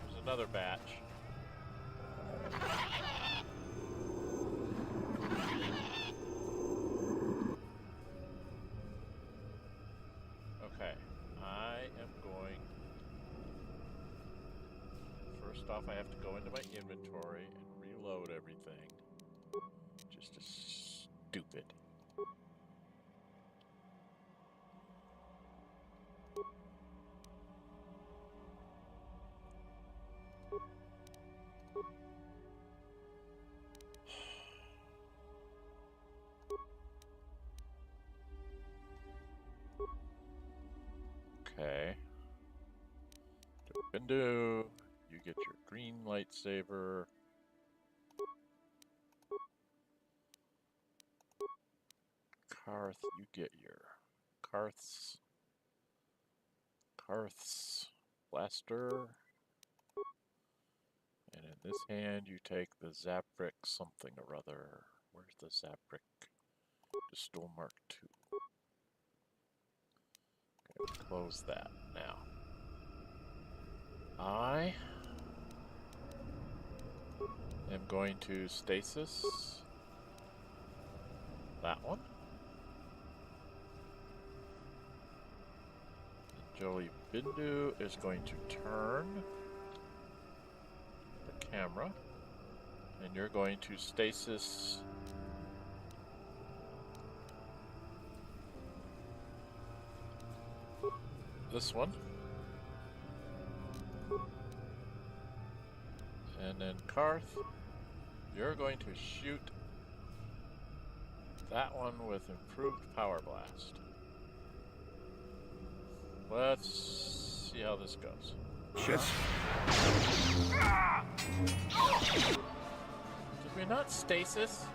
There's another batch. Okay, I am going... First off, I have to go into my inventory and reload everything. Just as stupid. Okay. Bindu, you get your green lightsaber. Karth, you get your Karth's blaster. And in this hand, you take the Zaprik something or other. Where's the Zaprik? Pistol Mark II. Okay, close that now. I am going to stasis that one. And Jolie Bindu is going to turn the camera, and you're going to stasis this one. And then Karth, you're going to shoot that one with improved power blast. Let's see how this goes. Yes. Did we not stasis?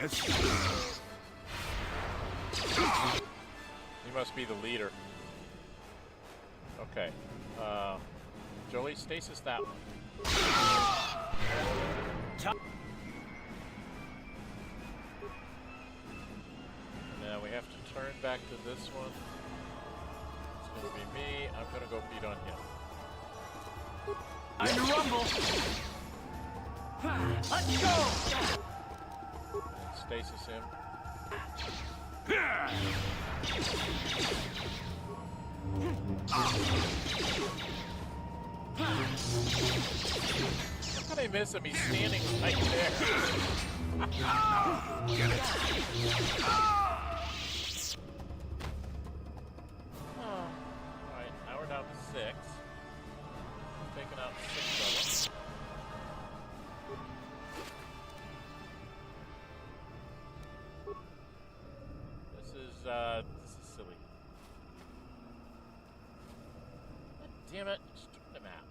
Yes. He must be the leader. Okay. Jolie, stasis that one. And now we have to turn back to this one. It's gonna be me. I'm gonna go beat on him. I'm rumble. Let's go. And stasis him. How did I miss him? He's standing right there. Get it. Oh. Alright, now we're down to 6. Taking out 6 of them. This is silly. God damn it, just took the map.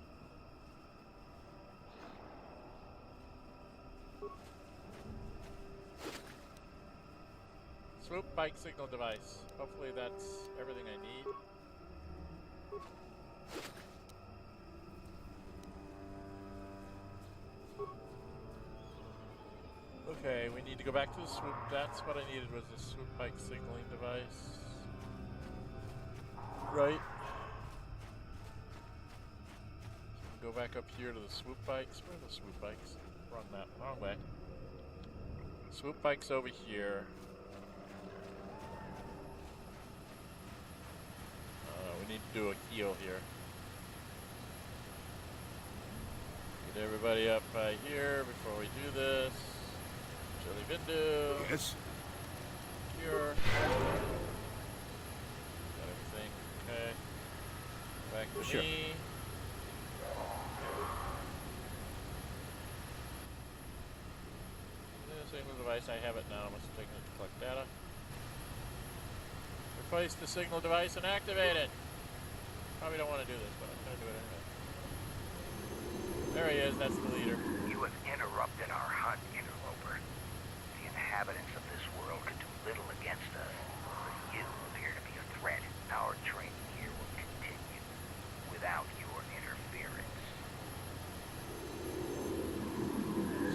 Swoop bike signal device. Hopefully that's everything I need. Okay, we need to go back to the swoop. That's what I needed, was the swoop bike signaling device. Right. Go back up here to the swoop bikes. Where are the swoop bikes? Wrong way. Swoop bike's over here. We need to do a heal here. Get everybody up by here before we do this. Chili Bindu. Yes? Cure. Got everything. Okay. Back to Sure. me. Signal device, I have it now. I must have taken it to collect data. Replace the signal device and activate it. Probably don't want to do this, but I'm going to do it anyway. There he is, that's the leader. You have interrupted our hunt, interloper. The inhabitants of this world can do little against us, but you appear to be a threat. Our training here will continue without your interference.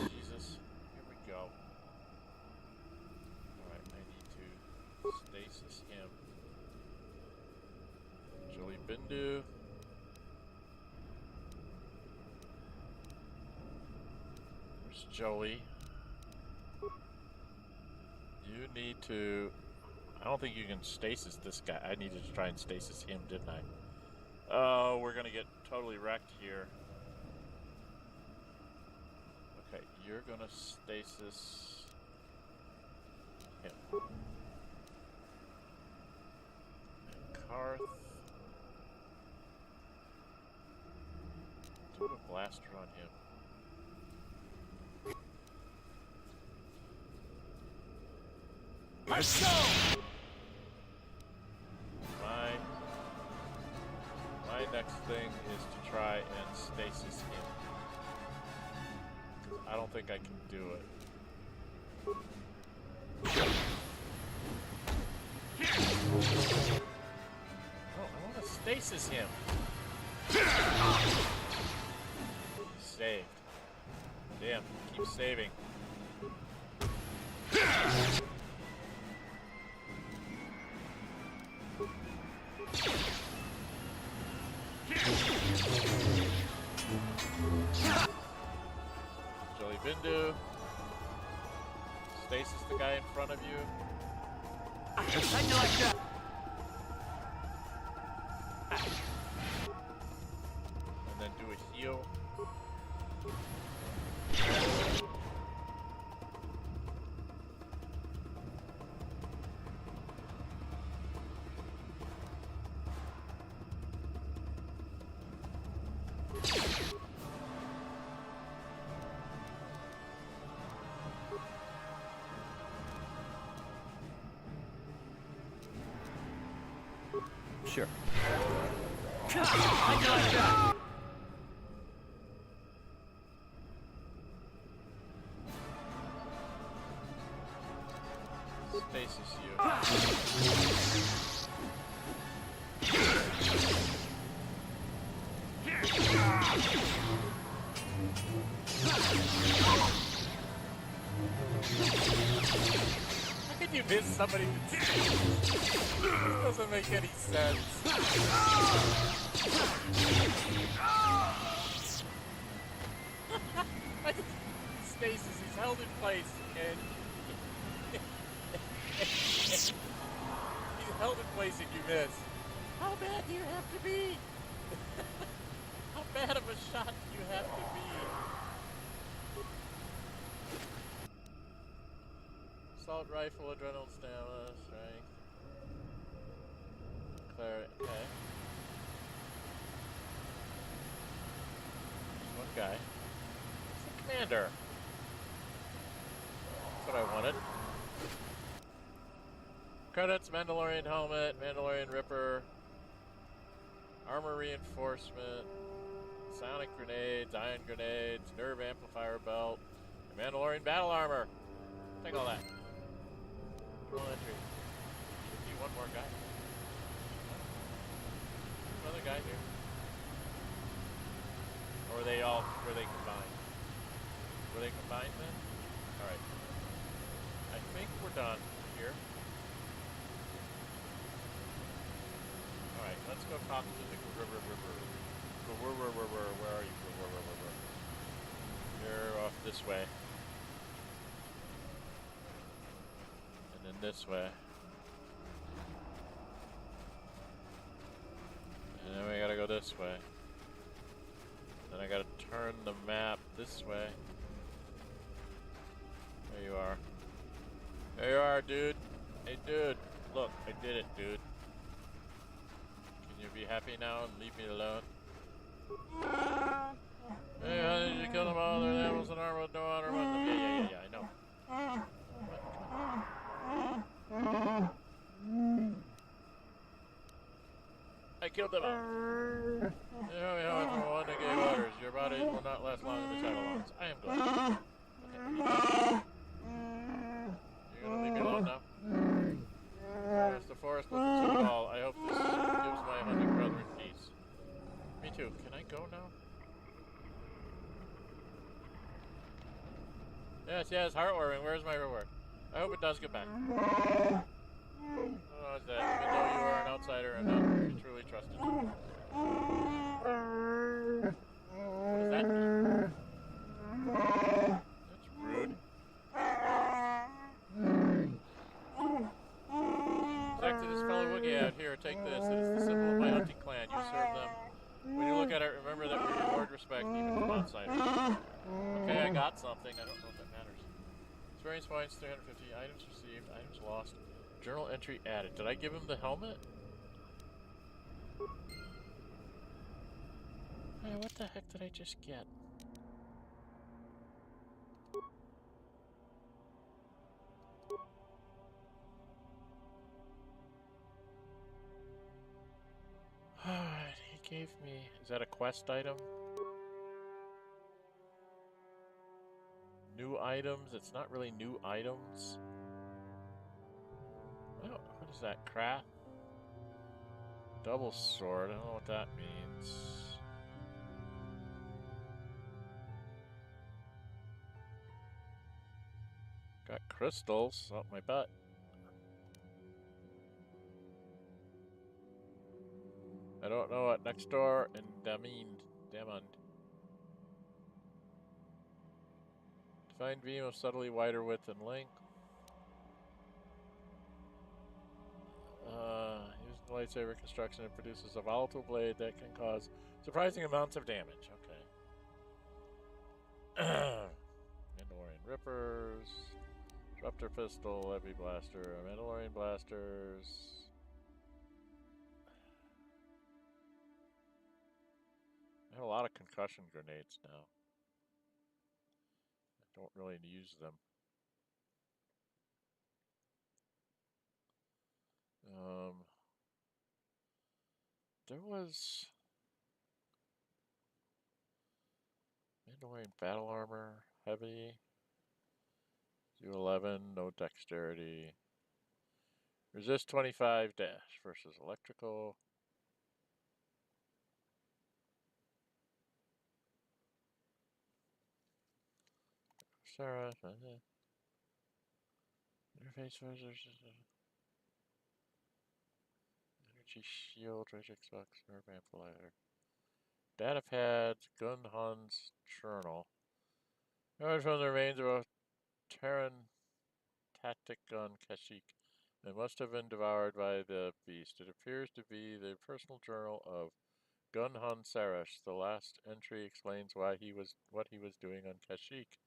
Jesus, here we go. Alright, I need to stasis him. Chili Bindu. Joey, you need to... I don't think you can stasis this guy. I needed to try and stasis him, didn't I? Oh, we're gonna get totally wrecked here. Okay, you're gonna stasis him. And Karth. Do a blaster on him. Let's go! My next thing is to try and stasis him. I don't think I can do it. Oh, I want to stasis him. Saved. Damn, keep saving. Jelly Bindu. Stasis the guy in front of you. How'd you like that? And then do a heal. Sure. How'd you like that? Stasis you. How can you miss somebody with stasis? This doesn't make any sense. I just, stasis, he's held in place, and he's held in place and you miss. How bad do you have to be? How bad of a shot do you have to be? Assault rifle, adrenaline stamina, strength. Claret, okay. Just one guy. It's the commander. That's what I wanted. Credits, Mandalorian helmet, Mandalorian Ripper, armor reinforcement, sonic grenades, ion grenades, nerve amplifier belt, and Mandalorian battle armor. Take all that. Roll entry. Should be one more guy. Another guy here. Or were they combined? Were they combined then? Alright. I think we're done here. Alright, let's go talk to the where are you? You're off this way. And then this way. And then we gotta go this way. Then I gotta turn the map this way. There you are. There you are, dude. Hey, dude. Look, I did it, dude. Can you be happy now and leave me alone? Hey, how did you kill them all? Their animals and armor with no honor. Yeah, I know. I killed them all. You know how from one that gave orders. Your bodies will not last long in the Shadowlands. I am glad. Okay. You're gonna leave me alone now? Yes, the forest looks so tall. I hope this gives my hunting brethren peace. Me too. Can I go now? Yes, heartwarming. Where's my reward? I hope it does get back. Oh, it's that. Even though you are an outsider and not to be truly trusted. What does that mean? That's rude. Back to this fellow Wookiee out here. Take this. It is the symbol of my hunting clan. You serve them. When you look at it, remember that we reward respect even from outsiders. Okay, I got something. I don't know if that matters. Experience points, 350. Items received. Items lost. Journal entry added. Did I give him the helmet? Hey, what the heck did I just get? Alright, he gave me... Is that a quest item? New items? It's not really new items. I don't... What is that? Craft? Double sword. I don't know what that means. Got crystals up my butt. I don't know what next door and Damond. Define beam of subtly wider width and length. Using the lightsaber construction, it produces a volatile blade that can cause surprising amounts of damage. Okay. Mandalorian rippers. Disruptor pistol, heavy blaster, Mandalorian blasters. I have a lot of concussion grenades now. I don't really use them. There was Mandalorian battle armor, heavy, U11, no dexterity. Resist 25 dash versus electrical. Sarah, interface versus energy shield, rage Xbox, nerve amplifier. Data pads, Gun Hun's journal. Emerged from the remains of a Terran tactic gun Kashyyyk and must have been devoured by the beast. It appears to be the personal journal of Gun Hun Sarash. The last entry explains what he was doing on Kashyyyk.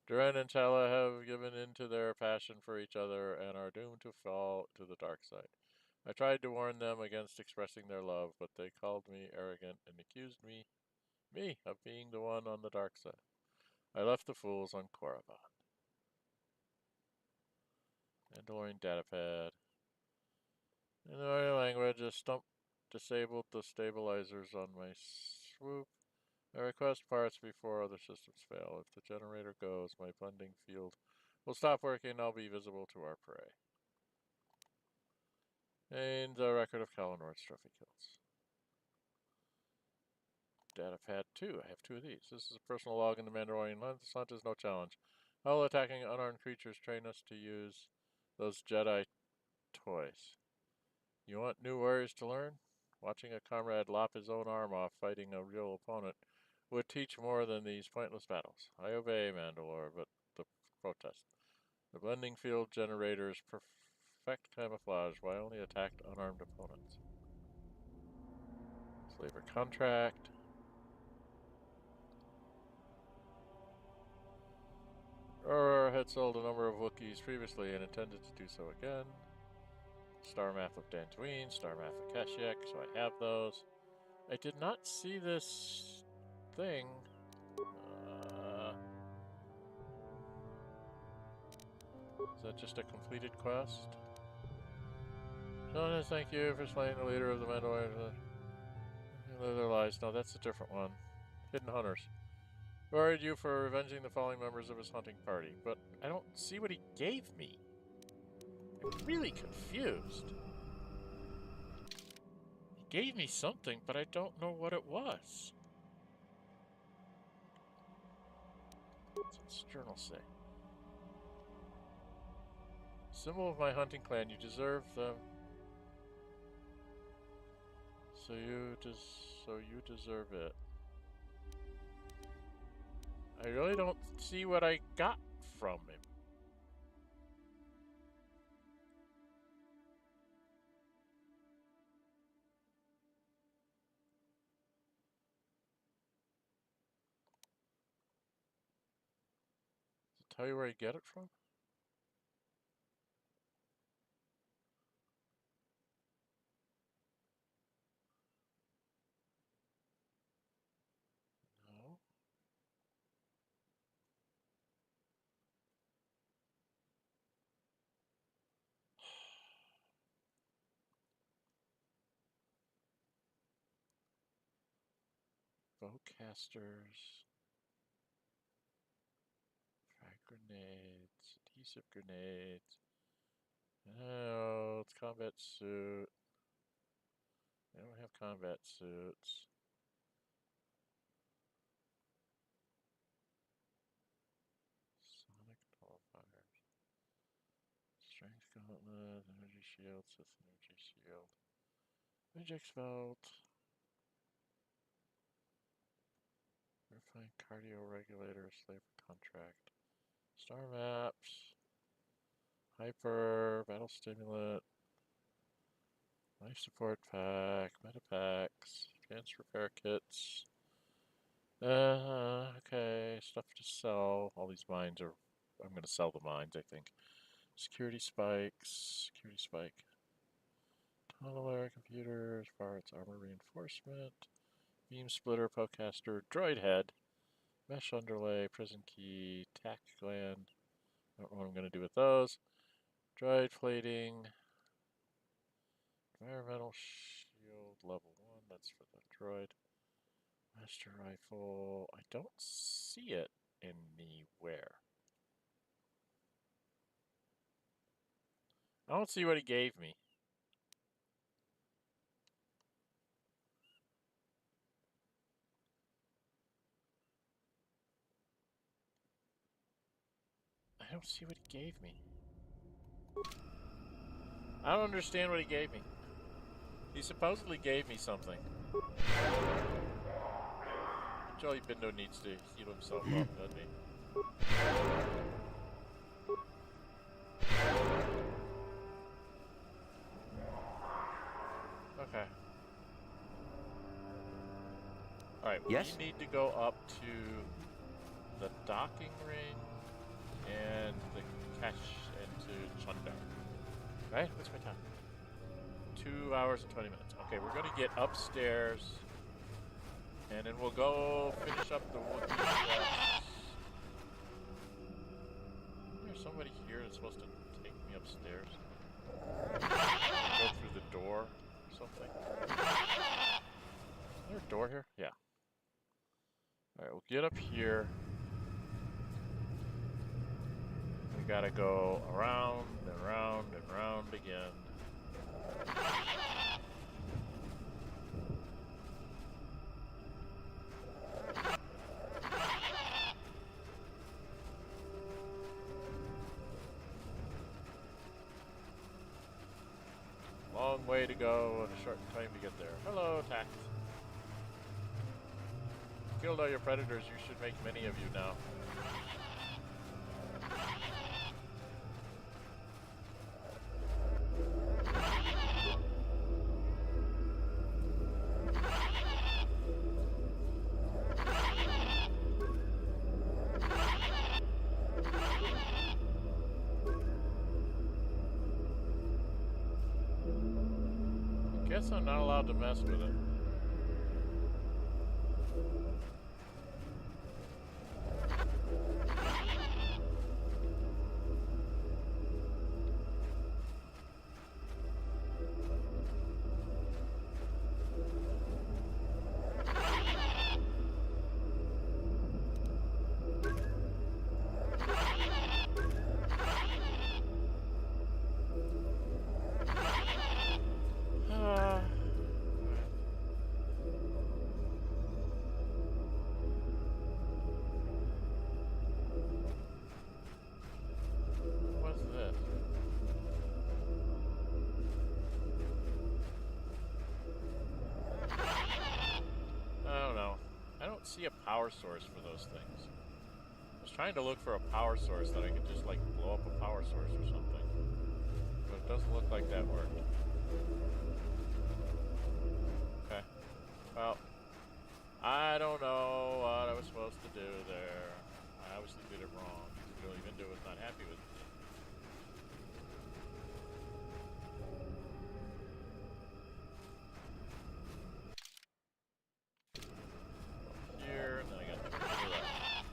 Dren and Tala have given in to their passion for each other and are doomed to fall to the dark side. I tried to warn them against expressing their love, but they called me arrogant and accused me of being the one on the dark side. I left the fools on Korriban. Mandalorian datapad. In the language, a stump disabled the stabilizers on my swoop. I request parts before other systems fail. If the generator goes, my blending field will stop working and I'll be visible to our prey. And the record of Kalinor's trophy kills. Datapad 2. I have 2 of these. This is a personal log in the Mandalorian lens. This hunt is no challenge. All attacking unarmed creatures train us to use those Jedi toys. You want new warriors to learn? Watching a comrade lop his own arm off fighting a real opponent would teach more than these pointless battles. I obey, Mandalore, but the protest. The blending field generators perfect camouflage. Why only attacked unarmed opponents? Slaver contract. Aurora had sold a number of Wookiees previously and intended to do so again. Star map of Dantooine, star map of Kashyyyk, so I have those. I did not see this thing. Is that just a completed quest? Jonas, thank you for slaying the leader of the Mandalorian. Live their lives. No, that's a different one. Hidden Hunters. Worried you for revenging the fallen members of his hunting party, but I don't see what he gave me. I'm really confused. He gave me something, but I don't know what it was. What's its journal say? Symbol of my hunting clan, you deserve them. So you deserve it. I really don't see what I got from him. Does it tell you where you get it from? No. Bowcasters. Frag grenades. Adhesive grenades. Oh, it's combat suit. I don't have combat suits. Sonic nullifiers. Strength gauntlet. Energy shield. Sith energy shield. Magic's belt. Refined cardio regulator. Slaver contract. Star maps. Hyper. Battle stimulant. Life support pack. Meta packs. Advanced repair kits. Okay. Stuff to sell. All these mines are. I'm going to sell the mines, I think. Security spikes. Security spike. Tunneler computers. Varets armor reinforcement. Beam splitter. Polecaster. Droid head. Mesh underlay. Prison key. Tack gland. I don't know what I'm going to do with those. Droid plating. Environmental shield level 1. That's for the droid. Master rifle. I don't see it anywhere. I don't see what he gave me. I don't see what he gave me. I don't understand what he gave me. He supposedly gave me something. Jolly Bindo needs to heal himself up, doesn't he? Okay. Alright, Yes? we need to go up to the docking ring and the cache and to Chundar. Right? What's my time? 2 hours and 20 minutes. Okay, we're gonna get upstairs and then we'll go finish up the Wookiee quests. There's somebody here that's supposed to take me upstairs. Go through the door or something. Is there a door here? Yeah. Alright, we'll get up here. We gotta go around and round and round again. Long way to go and a short time to get there. Hello, Tax. killed all your predators, you should make many of you now. I guess I'm not allowed to mess with it. What's this? I don't know. I don't see a power source for those things. I was trying to look for a power source that I could just like blow up a power source or something. But it doesn't look like that worked. Okay. Well, I don't know what I was supposed to do there. I obviously did it wrong. Really Vindo was not happy with me. Here, and then I got to turn to the right.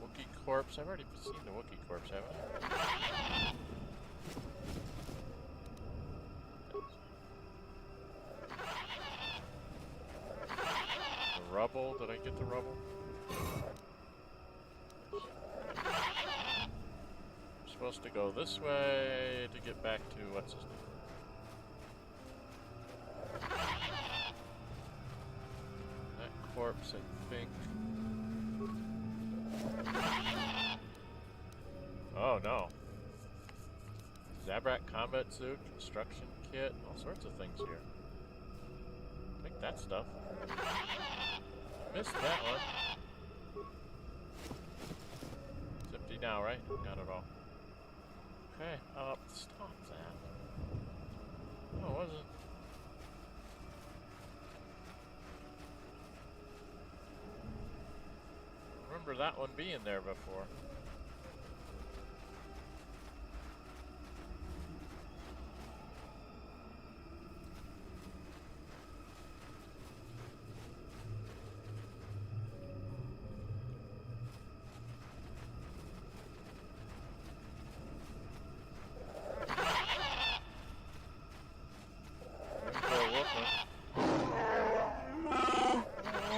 Wookiee corpse. I've already seen the Wookiee corpse, haven't I? The rubble. Did I get the rubble? I'm supposed to go this way to get back to what's his name? That corpse, I think. Oh no. Zabrak combat suit, construction kit, all sorts of things here. Take that stuff. Missed that one. It's empty now, right? Got it all. Okay, stop that. No, it wasn't. Remember that one being there before.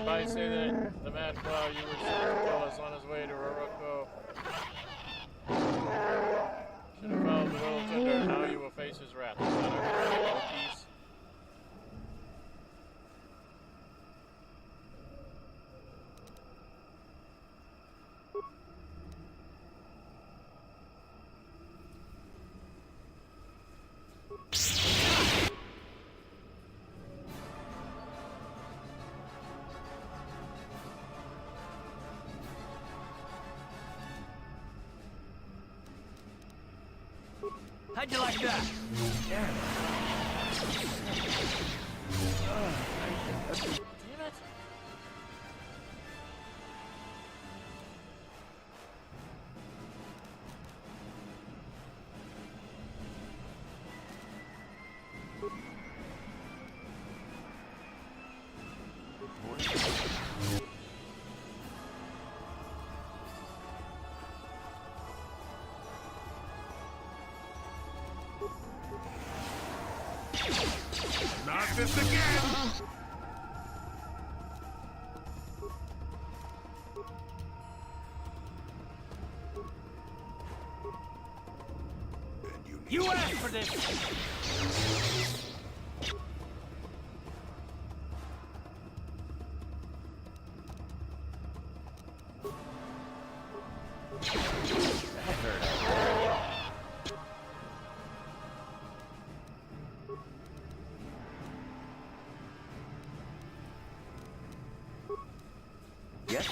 I say that the Mad Claw you were sent to kill us on his way to Roroko. Should have followed the little tender, now you will face his wrath. Peace. How'd you like that? Damn it. Not this again! You asked for this! Yes?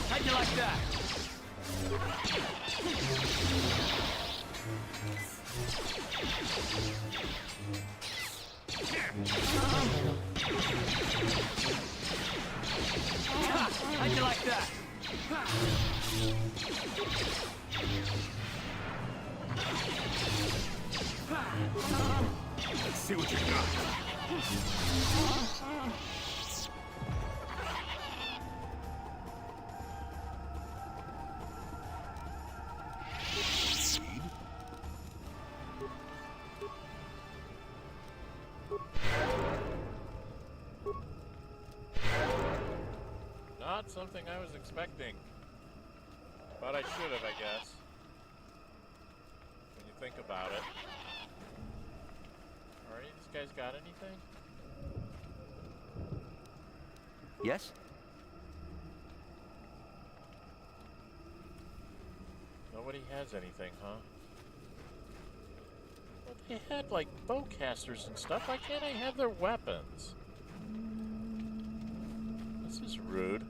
How'd you like that? How'd you like that? Let's see what you got. Not something I was expecting. But I should have, I guess. When you think about it. Are any of these guys got anything? Yes? Nobody has anything, huh? Well, they had, like, bowcasters and stuff. Why can't I have their weapons? This is rude.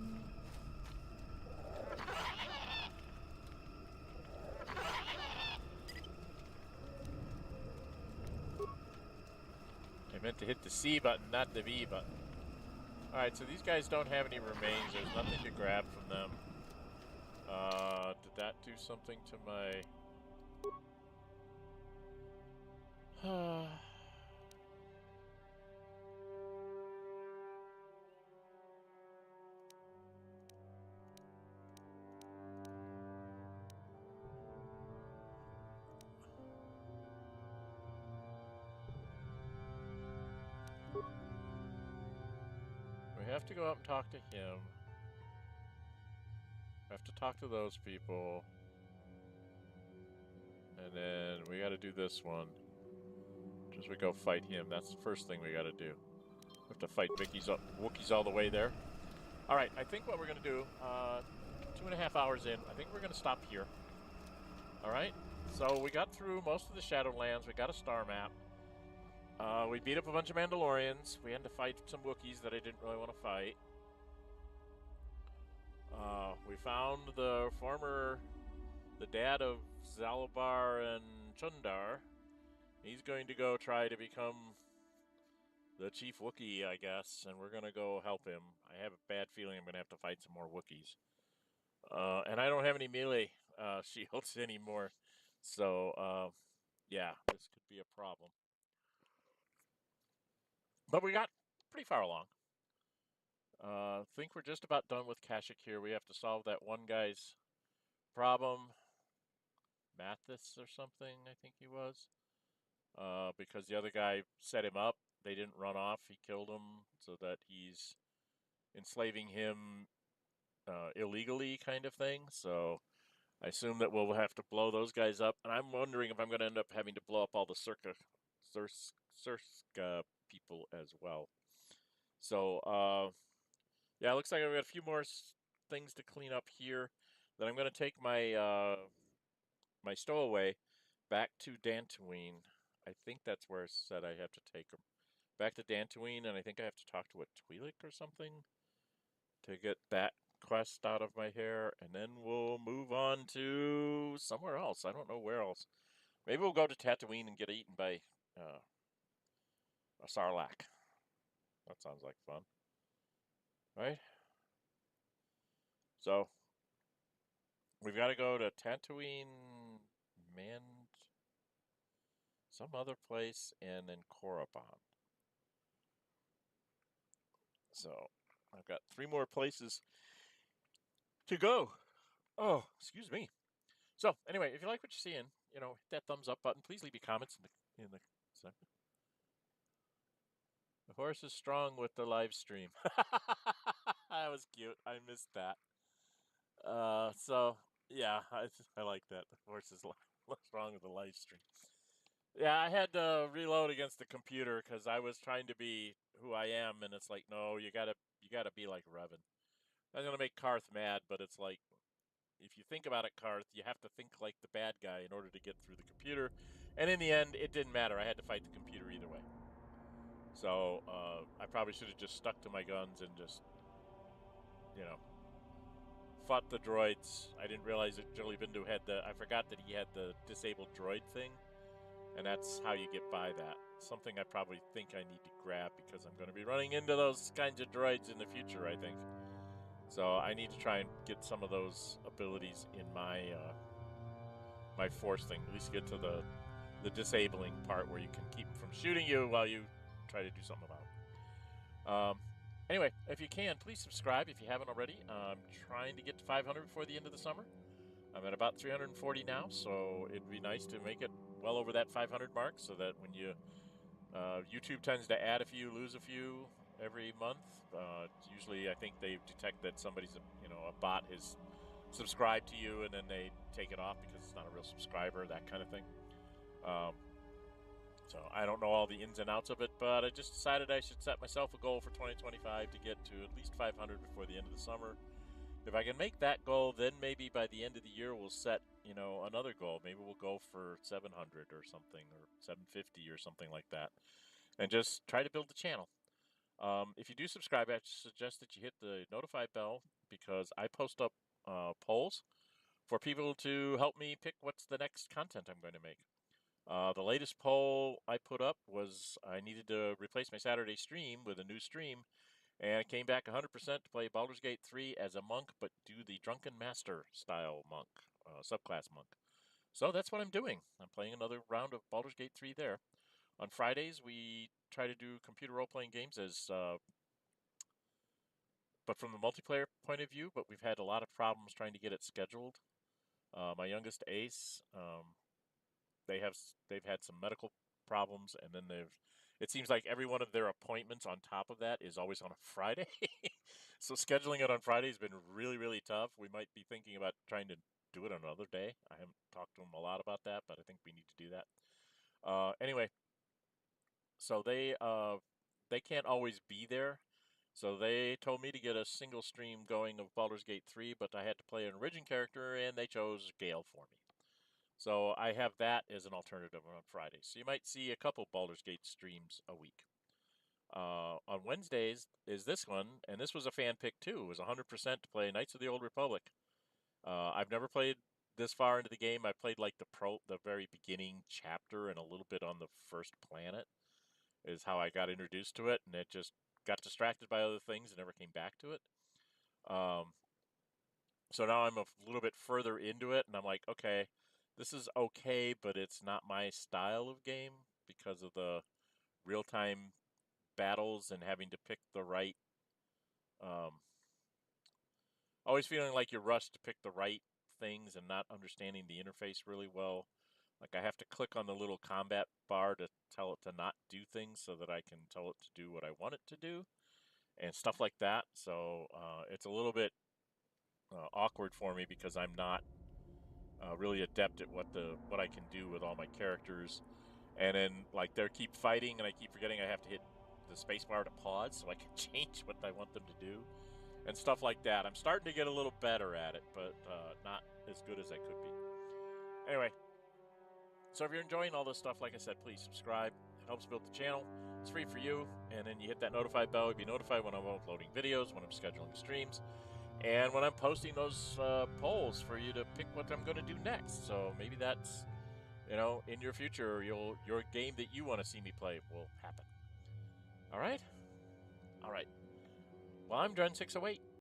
I meant to hit the C button, not the B button. Alright, so these guys don't have any remains. There's nothing to grab from them. Did that do something to my... We have to go up and talk to him. We have to talk to those people. And then we gotta do this one. Just we go fight him. That's the first thing we gotta do. We have to fight Wookiees all the way there. Alright, I think what we're gonna do, 2.5 hours in, I think we're gonna stop here. Alright? So we got through most of the Shadowlands, we got a star map. We beat up a bunch of Mandalorians. We had to fight some Wookiees that I didn't really want to fight. We found the dad of Zalabar and Chundar. He's going to go try to become the chief Wookiee, I guess, and we're going to go help him. I have a bad feeling I'm going to have to fight some more Wookiees. And I don't have any melee shields anymore. So, yeah, this could be a problem. But we got pretty far along. I think we're just about done with Kashyyyk here. We have to solve that one guy's problem. Mathis or something, I think he was. Because the other guy set him up. They didn't run off. He killed him so that he's enslaving him illegally kind of thing. So I assume that we'll have to blow those guys up. And I'm wondering if I'm going to end up having to blow up all the Surska people as well. So, yeah, it looks like I've got a few more things to clean up here. Then I'm going to take my my stowaway back to Dantooine. I think that's where I said I have to take him. Back to Dantooine, and I think I have to talk to a Twi'lek or something to get that quest out of my hair, and then we'll move on to somewhere else. I don't know where else. Maybe we'll go to Tatooine and get eaten by a Sarlacc. That sounds like fun. Right? So, we've got to go to Tatooine, some other place, and then Korriban. So, I've got 3 more places to go. Oh, excuse me. So, anyway, if you like what you're seeing, hit that thumbs up button. Please leave your comments in the section. The horse is strong with the live stream. That was cute. I missed that. So, yeah, I like that. The horse is strong with the live stream. Yeah, I had to reload against the computer because I was trying to be who I am, and it's like, no, you gotta you got to be like Revan. I'm gonna make Karth mad, but it's like, if you think about it, Karth, you have to think like the bad guy in order to get through the computer. And in the end, it didn't matter. I had to fight the computer either way. So I probably should have just stuck to my guns and just, fought the droids. I didn't realize that Jolie Bindu had I forgot that he had the disabled droid thing. And that's how you get by that. Something I probably think I need to grab because I'm going to be running into those kinds of droids in the future, I think. So I need to try and get some of those abilities in my my force thing. At least get to the disabling part where you can keep them from shooting you while you try to do something about it. Anyway, if you can, please subscribe if you haven't already. I'm trying to get to 500 before the end of the summer. I'm at about 340 now, so it'd be nice to make it well over that 500 mark so that when you... YouTube tends to add a few, lose a few every month. Usually I think they detect that somebody's, a bot has subscribed to you and then they take it off because it's not a real subscriber, that kind of thing. So I don't know all the ins and outs of it, but I just decided I should set myself a goal for 2025 to get to at least 500 before the end of the summer. If I can make that goal, then maybe by the end of the year we'll set, another goal. Maybe we'll go for 700 or something, or 750 or something like that, and just try to build the channel. If you do subscribe, I suggest that you hit the notify bell because I post up polls for people to help me pick what's the next content I'm going to make. The latest poll I put up was I needed to replace my Saturday stream with a new stream. And it came back 100% to play Baldur's Gate 3 as a monk, but do the Drunken Master style monk, subclass monk. So that's what I'm doing. I'm playing another round of Baldur's Gate 3 there. On Fridays, we try to do computer role-playing games but from the multiplayer point of view, but we've had a lot of problems trying to get it scheduled. My youngest Ace, they've had some medical problems, and then it seems like every one of their appointments on top of that is always on a Friday. So scheduling it on Friday has been really, really tough. We might be thinking about trying to do it another day. I haven't talked to them a lot about that, but I think we need to do that. Anyway, so they can't always be there. So they told me to get a single stream going of Baldur's Gate 3, but I had to play an origin character, and they chose Gale for me. So I have that as an alternative on Friday. So you might see a couple Baldur's Gate streams a week. On Wednesdays is this one, and this was a fan pick too. It was 100% to play Knights of the Old Republic. I've never played this far into the game. I played like the very beginning chapter and a little bit on the first planet is how I got introduced to it, and it just got distracted by other things and never came back to it. So now I'm a little bit further into it, and I'm like, okay, this is okay, but it's not my style of game because of the real-time battles and having to pick the right... always feeling like you're rushed to pick the right things and not understanding the interface really well. Like I have to click on the little combat bar to tell it to not do things so that I can tell it to do what I want it to do and stuff like that. So it's a little bit awkward for me because I'm not really adept at what I can do with all my characters. And then like they keep fighting and I keep forgetting I have to hit the spacebar to pause so I can change what I want them to do and stuff like that. I'm starting to get a little better at it, but not as good as I could be. Anyway, so if you're enjoying all this stuff, like I said, please subscribe. It helps build the channel. It's free for you. And then you hit that notify bell. You'll be notified when I'm uploading videos, when I'm scheduling streams, and when I'm posting those polls for you to pick what I'm going to do next. So maybe that's, in your future, your game that you want to see me play will happen. All right? All right. Well, I'm Dren608.